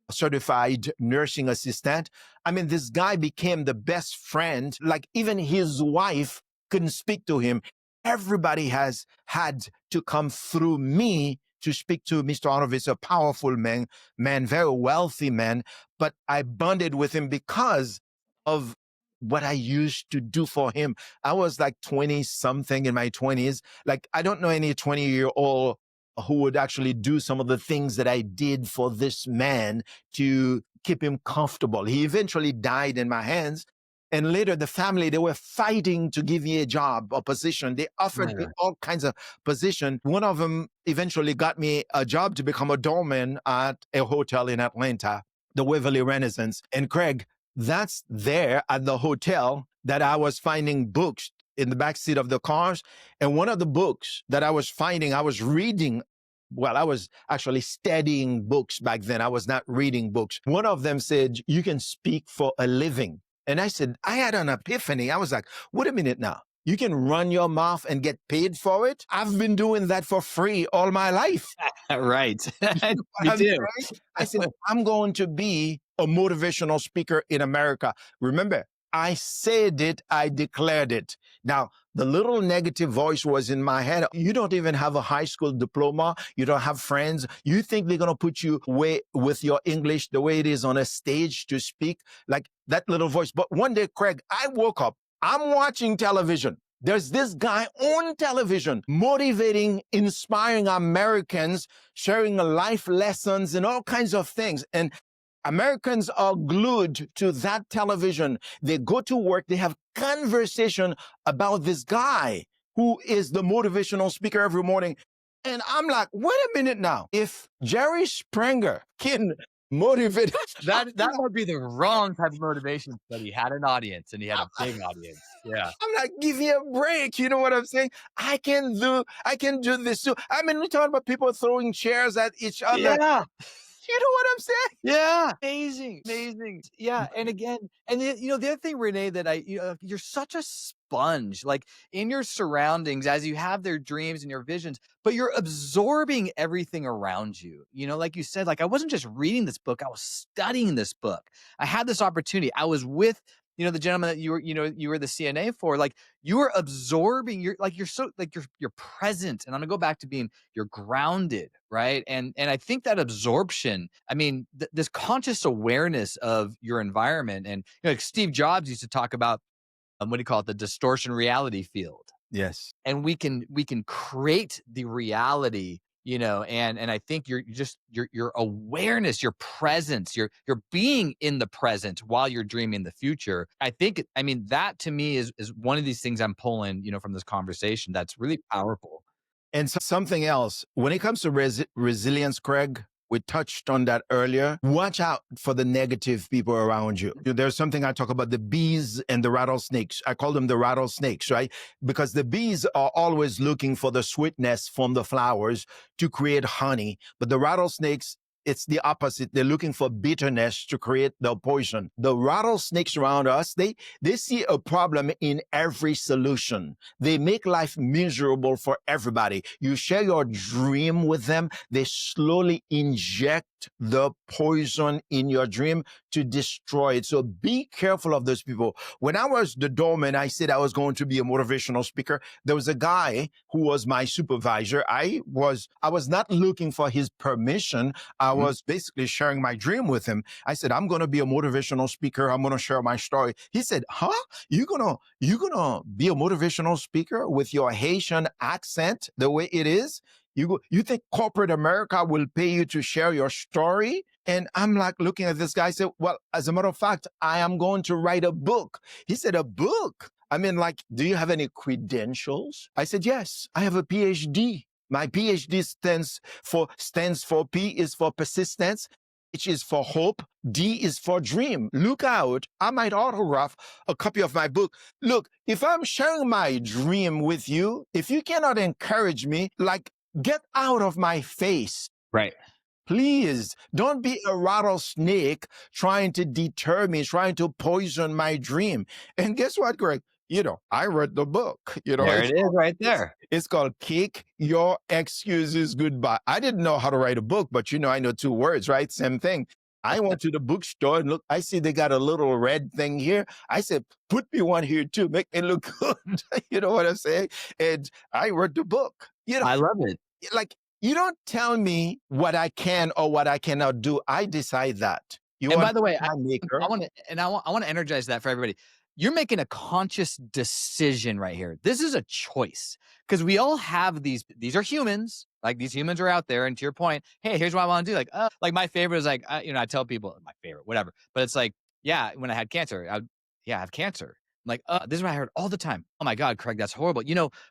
certified nursing assistant. I mean, this guy became the best friend. Like even his wife couldn't speak to him. Everybody has had to come through me to speak to Mr. Arnovitz, a powerful man, very wealthy man. But I bonded with him because of what I used to do for him. I was like 20 something in my 20s. Like I don't know any 20-year-old who would actually do some of the things that I did for this man to keep him comfortable. He eventually died in my hands. And later the family, they were fighting to give me a job, a position. They offered me all kinds of position. One of them eventually got me a job to become a doorman at a hotel in Atlanta, the Waverly Renaissance. And Craig, that's there at the hotel that I was finding books in the back seat of the cars. And one of the books that I was finding, I was reading. Well, I was actually studying books back then. I was not reading books. One of them said, you can speak for a living. And I said, I had an epiphany. I was like, wait a minute now. You can run your mouth and get paid for it? I've been doing that for free all my life. Right. Me I'm too. saying? I said, I'm going to be a motivational speaker in America. Remember, I said it, I declared it. Now, the little negative voice was in my head. You don't even have a high school diploma. You don't have friends. You think they're going to put you away with your English the way it is on a stage to speak, like that little voice. But one day, Craig, I woke up. I'm watching television. There's this guy on television motivating, inspiring Americans, sharing life lessons and all kinds of things. And Americans are glued to that television. They go to work, they have conversation about this guy who is the motivational speaker every morning. And I'm like, wait a minute now. If Jerry Springer can motivate, That might be the wrong type of motivation, but he had an audience and he had a big audience. Yeah. I'm like, give me a break. You know what I'm saying? I can do this too. I mean, we're talking about people throwing chairs at each other. Yeah. You know what I'm saying? Yeah. Amazing. Amazing. Yeah. And again, and the other thing, Renee, that you're such a sponge, like in your surroundings as you have their dreams and your visions, but you're absorbing everything around you. Like you said, like I wasn't just reading this book, I was studying this book. I had this opportunity. I was with the gentleman that you were the CNA for, like you were absorbing, you're so like you're present. And I'm gonna go back to being you're grounded, right? And I think that absorption, I mean, this conscious awareness of your environment, and like Steve Jobs used to talk about what do you call it, the distortion reality field, Yes. and we can create the reality, and I think your awareness, your presence, your being in the present while you're dreaming the future. I mean, that to me is one of these things I'm pulling, from this conversation that's really powerful. And something else, when it comes to resilience, Craig, we touched on that earlier. Watch out for the negative people around you. There's something I talk about, the bees and the rattlesnakes. I call them the rattlesnakes, right? Because the bees are always looking for the sweetness from the flowers to create honey. But the rattlesnakes, it's the opposite. They're looking for bitterness to create the poison. The rattlesnakes around us, they see a problem in every solution. They make life miserable for everybody. You share your dream with them, they slowly inject the poison in your dream to destroy it. So be careful of those people. When I was the doorman, I said I was going to be a motivational speaker. There was a guy who was my supervisor. I was not looking for his permission. I was basically sharing my dream with him. I said, I'm going to be a motivational speaker. I'm going to share my story. He said, huh? You gonna be a motivational speaker with your Haitian accent the way it is? You think corporate America will pay you to share your story? And I'm like looking at this guy. I said, well, as a matter of fact, I am going to write a book. He said, a book? I mean, like, do you have any credentials? I said, yes, I have a PhD. My PhD stands for P is for persistence, H is for hope, D is for dream. Look out. I might autograph a copy of my book. Look, if I'm sharing my dream with you, if you cannot encourage me, like, get out of my face. Right. Please don't be a rattlesnake trying to deter me, trying to poison my dream. And guess what, Greg? I read the book. There it is right there. It's called Kick Your Excuses Goodbye. I didn't know how to write a book, but I know 2 words, right? Same thing. I went to the bookstore and look, I see they got a little red thing here. I said, put me one here too, make me look good. You know what I'm saying? And I read the book. I love it. Like, you don't tell me what I can or what I cannot do. I decide that. And by the way, I maker. want to energize that for everybody. You're making a conscious decision right here. This is a choice, because we all have these are humans. Like, these humans are out there. And to your point, hey, here's what I want to do. Like my favorite is like, I tell people my favorite, whatever. But it's like, yeah, when I had cancer, I have cancer. I'm like, this is what I heard all the time. Oh my God, Craig, that's horrible.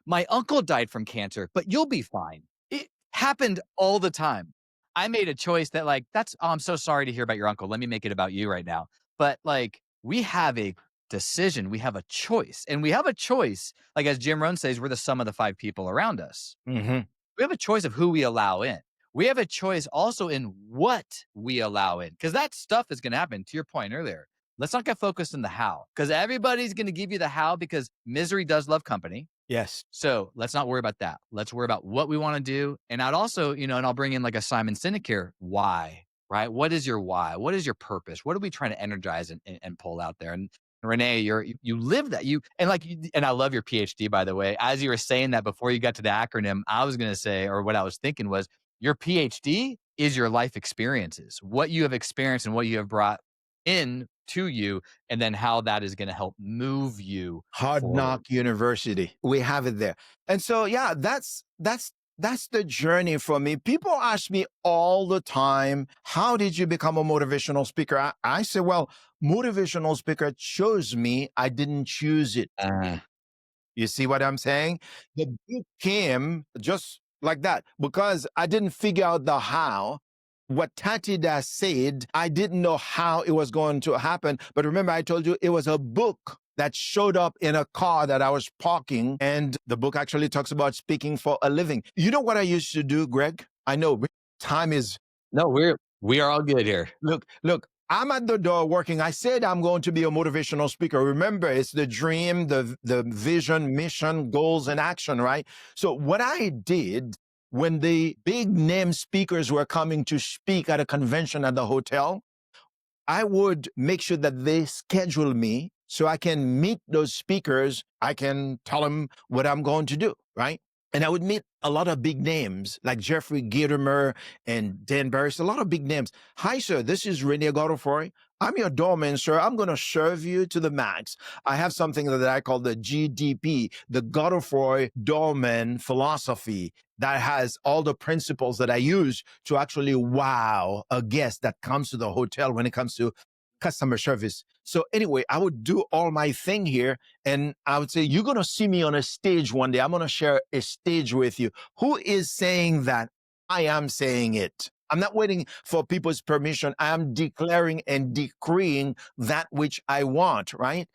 My uncle died from cancer, but you'll be fine. It happened all the time. I made a choice that I'm so sorry to hear about your uncle. Let me make it about you right now. But like, we have a decision. We have a choice. And we have a choice, like as Jim Rohn says, we're the sum of the 5 people around us. Mm-hmm. We have a choice of who we allow in. We have a choice also in what we allow in, because that stuff is going to happen. To your point earlier, let's not get focused on the how, because everybody's going to give you the how, because misery does love company. Yes. So let's not worry about that. Let's worry about what we want to do. And I'd also, and I'll bring in like a Simon Sinek here. Why, right? What is your why? What is your purpose? What are we trying to energize and pull out there? And Rene, you live that, and I love your PhD, by the way. As you were saying that before you got to the acronym, I was going to say, or what I was thinking was, your PhD is your life experiences, what you have experienced and what you have brought in to you, and then how that is going to help move you. Hard forward. Knock University. We have it there. And so, yeah, that's the journey for me. People ask me all the time, how did you become a motivational speaker? I say, well, motivational speaker chose me. I didn't choose it. You see what I'm saying? The book came just like that, because I didn't figure out the how. What Tatida said, I didn't know how it was going to happen. But remember, I told you it was a book that showed up in a car that I was parking. And the book actually talks about speaking for a living. You know what I used to do, Greg? I know time is, No, we are all good here. look, I'm at the door working. I said I'm going to be a motivational speaker. Remember, it's the dream, the vision, mission, goals, and action, right? So what I did when the big name speakers were coming to speak at a convention at the hotel, I would make sure that they schedule me so I can meet those speakers. I can tell them what I'm going to do, right? And I would meet a lot of big names like Jeffrey Gitomer and Dan Barris, a lot of big names. Hi, sir, this is Rene Godefroy. I'm your doorman, sir. I'm going to serve you to the max. I have something that I call the GDP, the Godefroy Doorman philosophy, that has all the principles that I use to actually wow a guest that comes to the hotel when it comes to customer service. So anyway, I would do all my thing here, and I would say, you're going to see me on a stage one day. I'm going to share a stage with you. Who is saying that? I am saying it. I'm not waiting for people's permission. I am declaring and decreeing that which I want, right?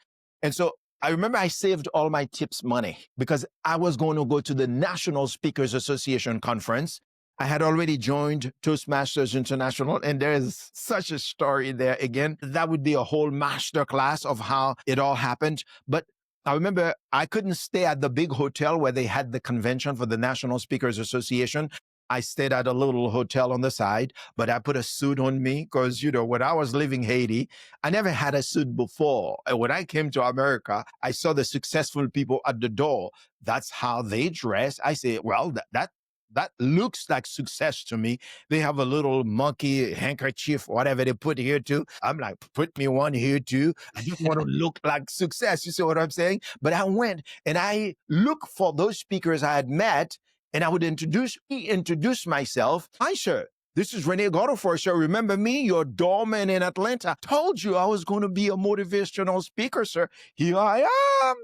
And so I remember I saved all my tips money because I was going to go to the National Speakers Association conference. I had already joined Toastmasters International, and there's such a story there again. That would be a whole master class of how it all happened. But I remember I couldn't stay at the big hotel where they had the convention for the National Speakers Association. I stayed at a little hotel on the side, but I put a suit on me because, when I was leaving Haiti, I never had a suit before. And when I came to America, I saw the successful people at the door. That's how they dress. I say, well, that looks like success to me. They have a little monkey handkerchief, whatever they put here too. I'm like, put me one here too. I just want to look like success. You see what I'm saying? But I went and I looked for those speakers I had met, and I would introduce myself. Hi, sir. This is Rene Godefroy, sir. Remember me, your doorman in Atlanta? Told you I was going to be a motivational speaker, sir. Here I am.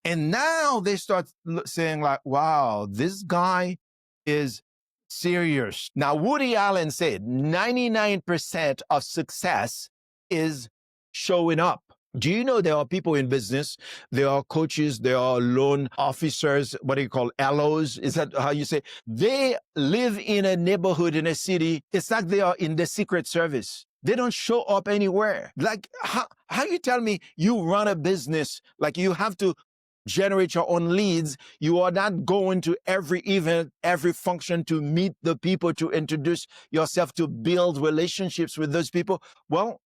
And now they start saying like, wow, this guy is serious. Now, Woody Allen said 99% of success is showing up. Do you know there are people in business, there are coaches, there are loan officers, what do you call LOs? Is that how you say? They live in a neighborhood, in a city. It's like they are in the Secret Service. They don't show up anywhere. Like, how you tell me you run a business, like you have to generate your own leads. You are not going to every event, every function to meet the people, to introduce yourself, to build relationships with those people. Well,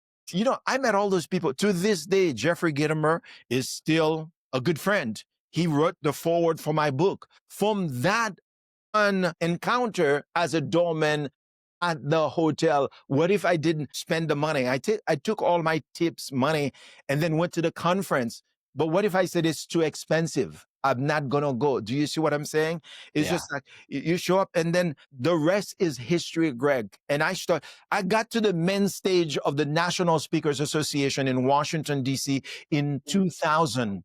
I met all those people. To this day, Jeffrey Gitomer is still a good friend. He wrote the foreword for my book. From that encounter as a doorman at the hotel, what if I didn't spend the money? I took all my tips, money, and then went to the conference. But what if I said it's too expensive? I'm not going to go. Do you see what I'm saying? It's Yeah. just like you show up and then the rest is history, Greg. And I got to the men's stage of the National Speakers Association in Washington, D.C. in 2000,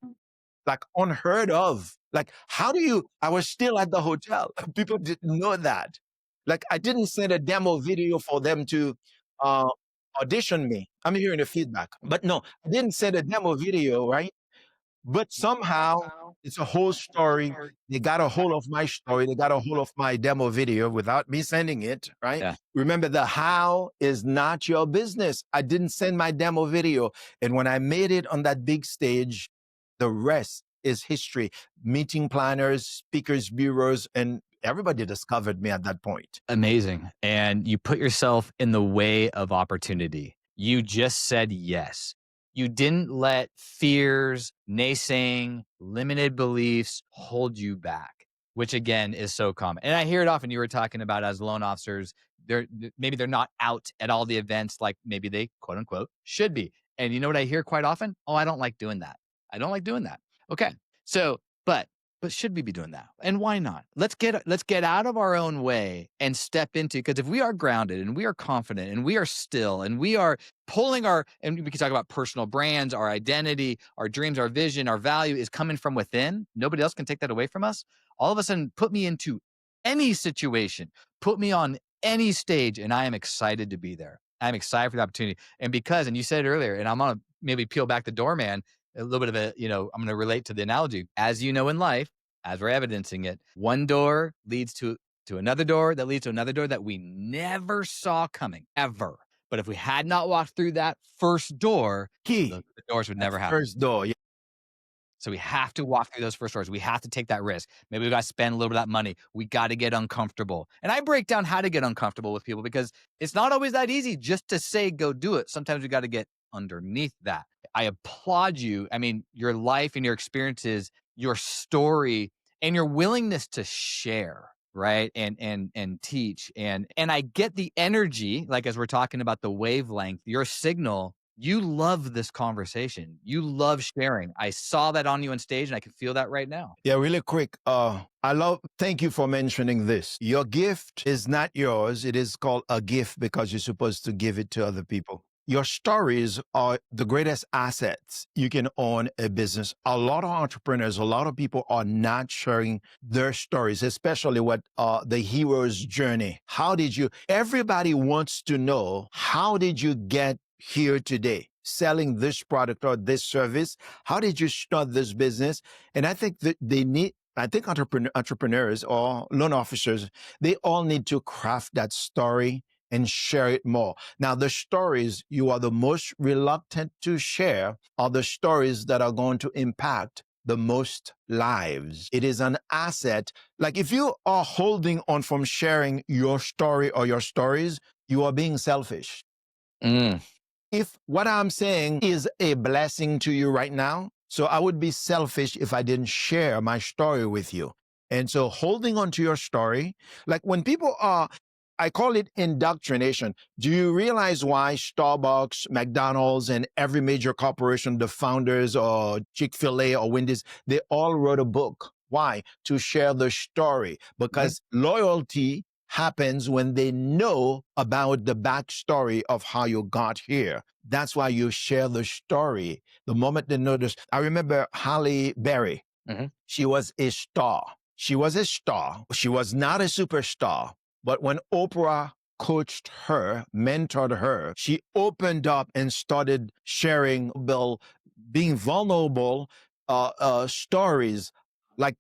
like unheard of. Like, I was still at the hotel. People didn't know that. Like, I didn't send a demo video for them to uh, audition me. I'm hearing the feedback. But no, I didn't send a demo video, right? But somehow it's a whole story. They got a hold of my story. They got a hold of my demo video without me sending it, right? Yeah. Remember, the how is not your business. I didn't send my demo video. And when I made it on that big stage, the rest is history. Meeting planners, speakers, bureaus, and everybody discovered me at that point. Amazing. And you put yourself in the way of opportunity. You just said yes. You didn't let fears, naysaying, limited beliefs hold you back, which again is so common. And I hear it often. You were talking about as loan officers, maybe they're not out at all the events like maybe they quote unquote should be. And you know what I hear quite often? Oh, I don't like doing that. I don't like doing that. Okay. So, but should we be doing that? And why not? Let's get out of our own way and step into, because if we are grounded and we are confident and we are still and we are pulling and we can talk about personal brands, our identity, our dreams, our vision, our value is coming from within. Nobody else can take that away from us. All of a sudden, put me into any situation, put me on any stage, and I am excited to be there. I'm excited for the opportunity. And because, and you said it earlier, and I'm gonna maybe peel back the doorman a little bit of a, I'm gonna relate to the analogy. As you know in life, as we're evidencing it, one door leads to another door that leads to another door that we never saw coming ever. But if we had not walked through that first door, Key, the doors would that never happen. first door. Yeah. So we have to walk through those first doors. We have to take that risk. Maybe we got to spend a little bit of that money. We got to get uncomfortable. And I break down how to get uncomfortable with people because it's not always that easy just to say, go do it. Sometimes we got to get underneath that. I applaud you. I mean, your life and your experiences, your story, and your willingness to share, right? And teach. And I get the energy, like as we're talking about the wavelength, your signal. You love this conversation. You love sharing. I saw that on you on stage and I can feel that right now. Yeah, really quick. Thank you for mentioning this. Your gift is not yours. It is called a gift because you're supposed to give it to other people. Your stories are the greatest assets you can own a business. A lot of entrepreneurs, a lot of people are not sharing their stories, especially what the hero's journey. How did you? Everybody wants to know, how did you get here today, selling this product or this service? How did you start this business? And I think that I think entrepreneurs or loan officers, they all need to craft that story and share it more. Now, the stories you are the most reluctant to share are the stories that are going to impact the most lives. It is an asset. Like if you are holding on from sharing your story or your stories, you are being selfish. Mm. If what I'm saying is a blessing to you right now, so I would be selfish if I didn't share my story with you. And so holding on to your story, like when people are, I call it indoctrination. Do you realize why Starbucks, McDonald's, and every major corporation, the founders or Chick-fil-A or Wendy's, they all wrote a book? Why? To share the story. Because loyalty happens when they know about the backstory of how you got here. That's why you share the story. The moment they notice, I remember Halle Berry. She was a star. She was a star. She was not a superstar. But when Oprah coached her, mentored her, she opened up and started sharing, being vulnerable, stories like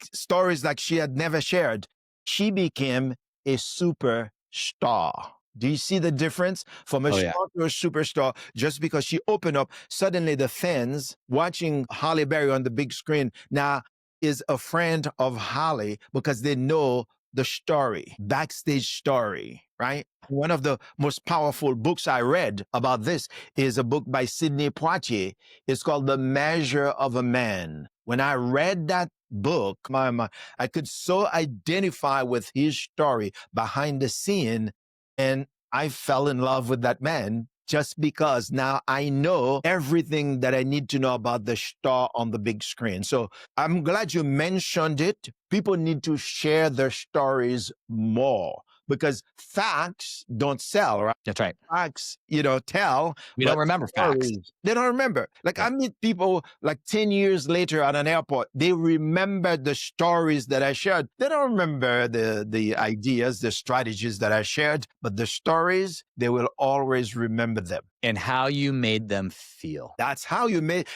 she had never shared. She became a superstar. Do you see the difference from a star to a superstar? Just because she opened up, suddenly the fans watching Halle Berry on the big screen now is a friend of Halle because they know the story, backstage story, right? One of the most powerful books I read about this is a book by Sidney Poitier. It's called The Measure of a Man. When I read that book, I could so identify with his story behind the scene, and I fell in love with that man just because now I know everything that I need to know about the star on the big screen. So I'm glad you mentioned it. People need to share their stories more because facts don't sell, right? That's right. Facts, tell. We but don't remember facts. They don't remember. Like I meet people like 10 years later at an airport. They remember the stories that I shared. They don't remember the ideas, the strategies that I shared, but the stories, they will always remember them. And how you made them feel. That's how you make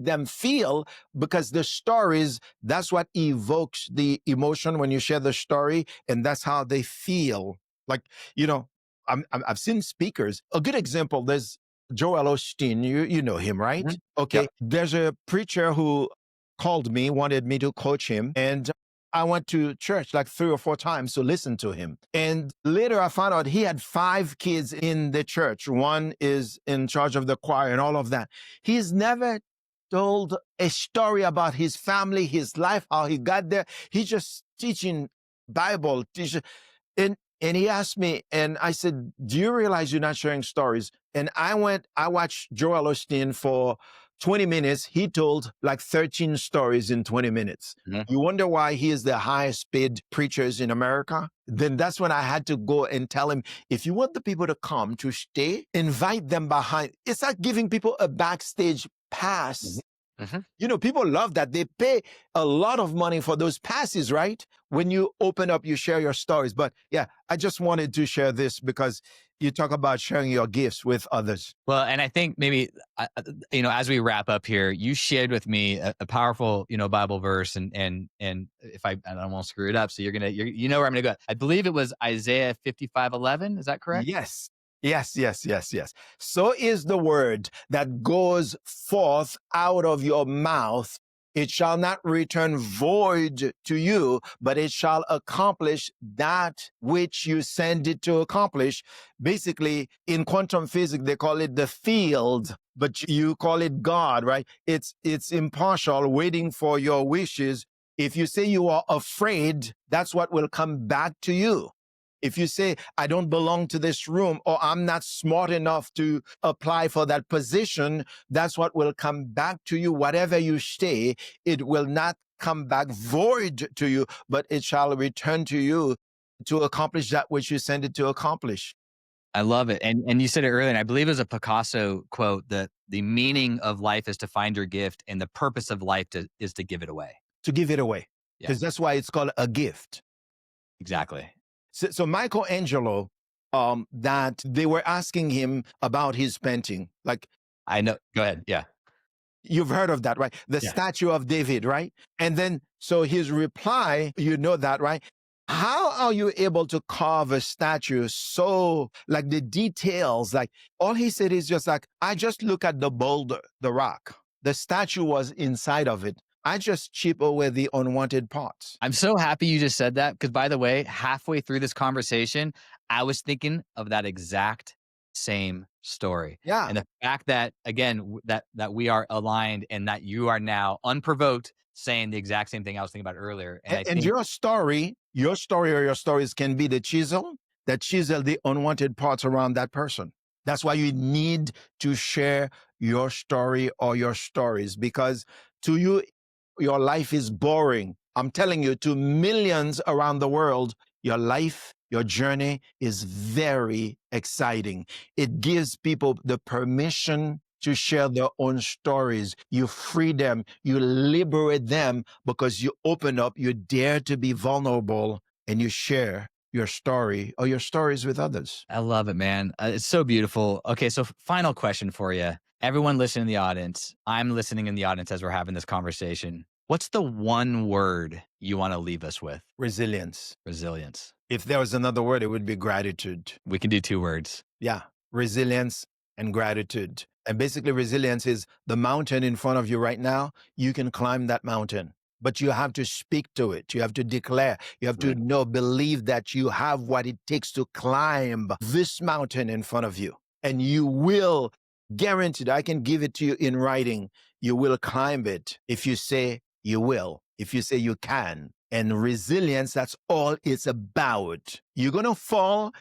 them feel, because the stories, that's what evokes the emotion when you share the story, and that's how they feel. Like, I've seen speakers. A good example, there's Joel Osteen. You know him, right? Okay. Yep. There's a preacher who called me, wanted me to coach him, and I went to church like 3 or 4 times to listen to him. And later I found out he had 5 kids in the church. One is in charge of the choir and all of that. He's never told a story about his family, his life, how he got there. He's just teaching Bible. And he asked me, and I said, do you realize you're not sharing stories? And I watched Joel Osteen for 20 minutes. He told like 13 stories in 20 minutes. You wonder why he is the highest paid preachers in America? Then that's when I had to go and tell him, if you want the people to come to stay, invite them behind. It's like giving people a backstage pass Mhm. People love that. They pay a lot of money for those passes, right? When you open up, you share your stories. But yeah, I just wanted to share this because you talk about sharing your gifts with others. Well, and I think maybe, as we wrap up here, you shared with me a powerful, Bible verse, and if I don't want to screw it up, so you know where I'm going to go. I believe it was Isaiah 55:11. Is that correct? Yes. Yes, yes, yes, yes. So is the word that goes forth out of your mouth. It shall not return void to you, but it shall accomplish that which you send it to accomplish. Basically, in quantum physics, they call it the field, but you call it God, right? It's impartial, waiting for your wishes. If you say you are afraid, that's what will come back to you. If you say, I don't belong to this room, or I'm not smart enough to apply for that position, that's what will come back to you. Whatever you say, it will not come back void to you, but it shall return to you to accomplish that which you send it to accomplish. I love it. And you said it earlier, and I believe it was a Picasso quote that the meaning of life is to find your gift, and the purpose of life is to give it away. To give it away. Yeah, Because that's why it's called a gift. exactly. So Michelangelo, that they were asking him about his painting. Like, I know. Go ahead. Yeah. you've heard of that, right? The Yeah. statue of David, right? And then, so his reply, you know that, right? How are you able to carve a statue so, like the details, like all he said is just like, I just look at the boulder, the rock. The statue was inside of it. I just chip away the unwanted parts. I'm so happy you just said that because, by the way, halfway through this conversation, I was thinking of that exact same story. Yeah. And the fact that, again, that we are aligned and that you are now unprovoked saying the exact same thing I was thinking about earlier. And I And think, your story or your stories can be the chisel that chisel the unwanted parts around that person. That's why you need to share your story or your stories, because to you, your life is boring. I'm telling you, to millions around the world, your life, your journey is very exciting. It gives people the permission to share their own stories. You free them, you liberate them because you open up, you dare to be vulnerable, and you share your story or your stories with others. I love it, man. It's so beautiful. Okay, so final question for you. Everyone listening in the audience, I'm listening in the audience as we're having this conversation. What's the one word you want to leave us with? Resilience. Resilience. If there was another word, it would be gratitude. We can do 2 words. Yeah, resilience and gratitude. And basically, resilience is the mountain in front of you right now. You can climb that mountain, but you have to speak to it. You have to declare. You have to know, believe that you have what it takes to climb this mountain in front of you. And you will, guaranteed, I can give it to you in writing. You will climb it if you say you will, if you say you can. And resilience, that's all it's about. You're going to fall.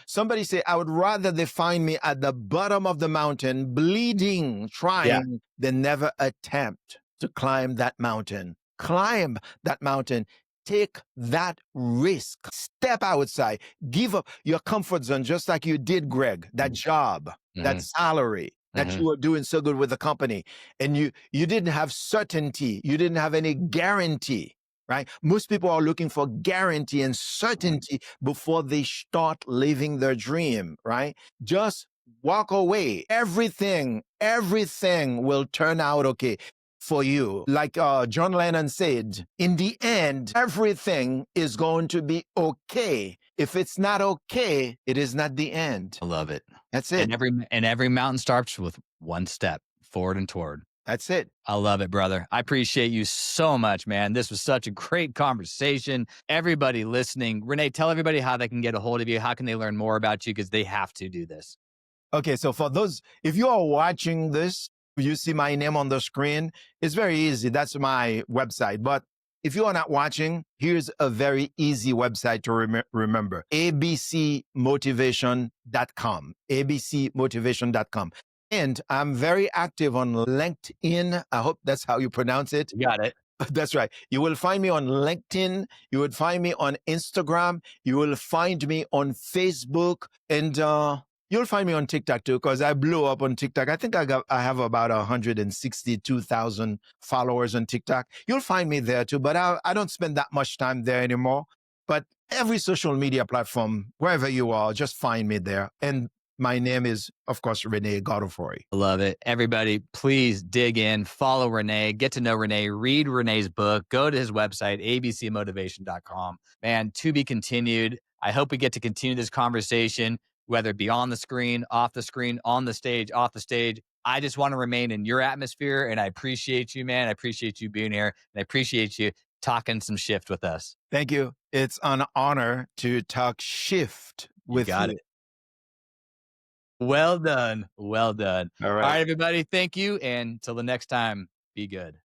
Somebody say, I would rather they find me at the bottom of the mountain, bleeding, trying, than never attempt to climb that mountain. Climb that mountain. Take that risk. Step outside. Give up your comfort zone, just like you did, Greg, that job, that salary, that you were doing so good with the company. And you didn't have certainty. You didn't have any guarantee. Right? Most people are looking for guarantee and certainty before they start living their dream, right? Just walk away. Everything will turn out okay for you. Like John Lennon said, in the end, everything is going to be okay. If it's not okay, it is not the end. I love it. That's it. And every mountain starts with one step forward and toward. That's it. I love it, brother. I appreciate you so much, man. This was such a great conversation. Everybody listening, Rene, tell everybody how they can get a hold of you. How can they learn more about you? Because they have to do this. Okay, so for those, if you are watching this, you see my name on the screen. It's very easy. That's my website. But if you are not watching, here's a very easy website to remember. abcmotivation.com. abcmotivation.com. And I'm very active on LinkedIn. I hope that's how you pronounce it. You got it. That's right. You will find me on LinkedIn. You would find me on Instagram. You will find me on Facebook. And You'll find me on TikTok too, because I blew up on TikTok. I think I have about 162,000 followers on TikTok. You'll find me there too, but I don't spend that much time there anymore. But every social media platform, wherever you are, just find me there. And my name is, of course, Rene Godefroy. I love it. Everybody, please dig in, follow Rene, get to know Rene, read Rene's book, go to his website, abcmotivation.com. Man, to be continued. I hope we get to continue this conversation, whether it be on the screen, off the screen, on the stage, off the stage. I just want to remain in your atmosphere, and I appreciate you, man. I appreciate you being here, and I appreciate you talking some shift with us. Thank you. It's an honor to talk shift You with got you. it. Well done. Well done. All All right. right, everybody. Thank you. And until the next time, be good.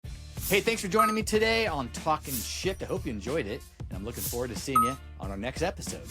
Hey, thanks for joining me today on Talking Shift. I hope you enjoyed it. And I'm looking forward to seeing you on our next episode.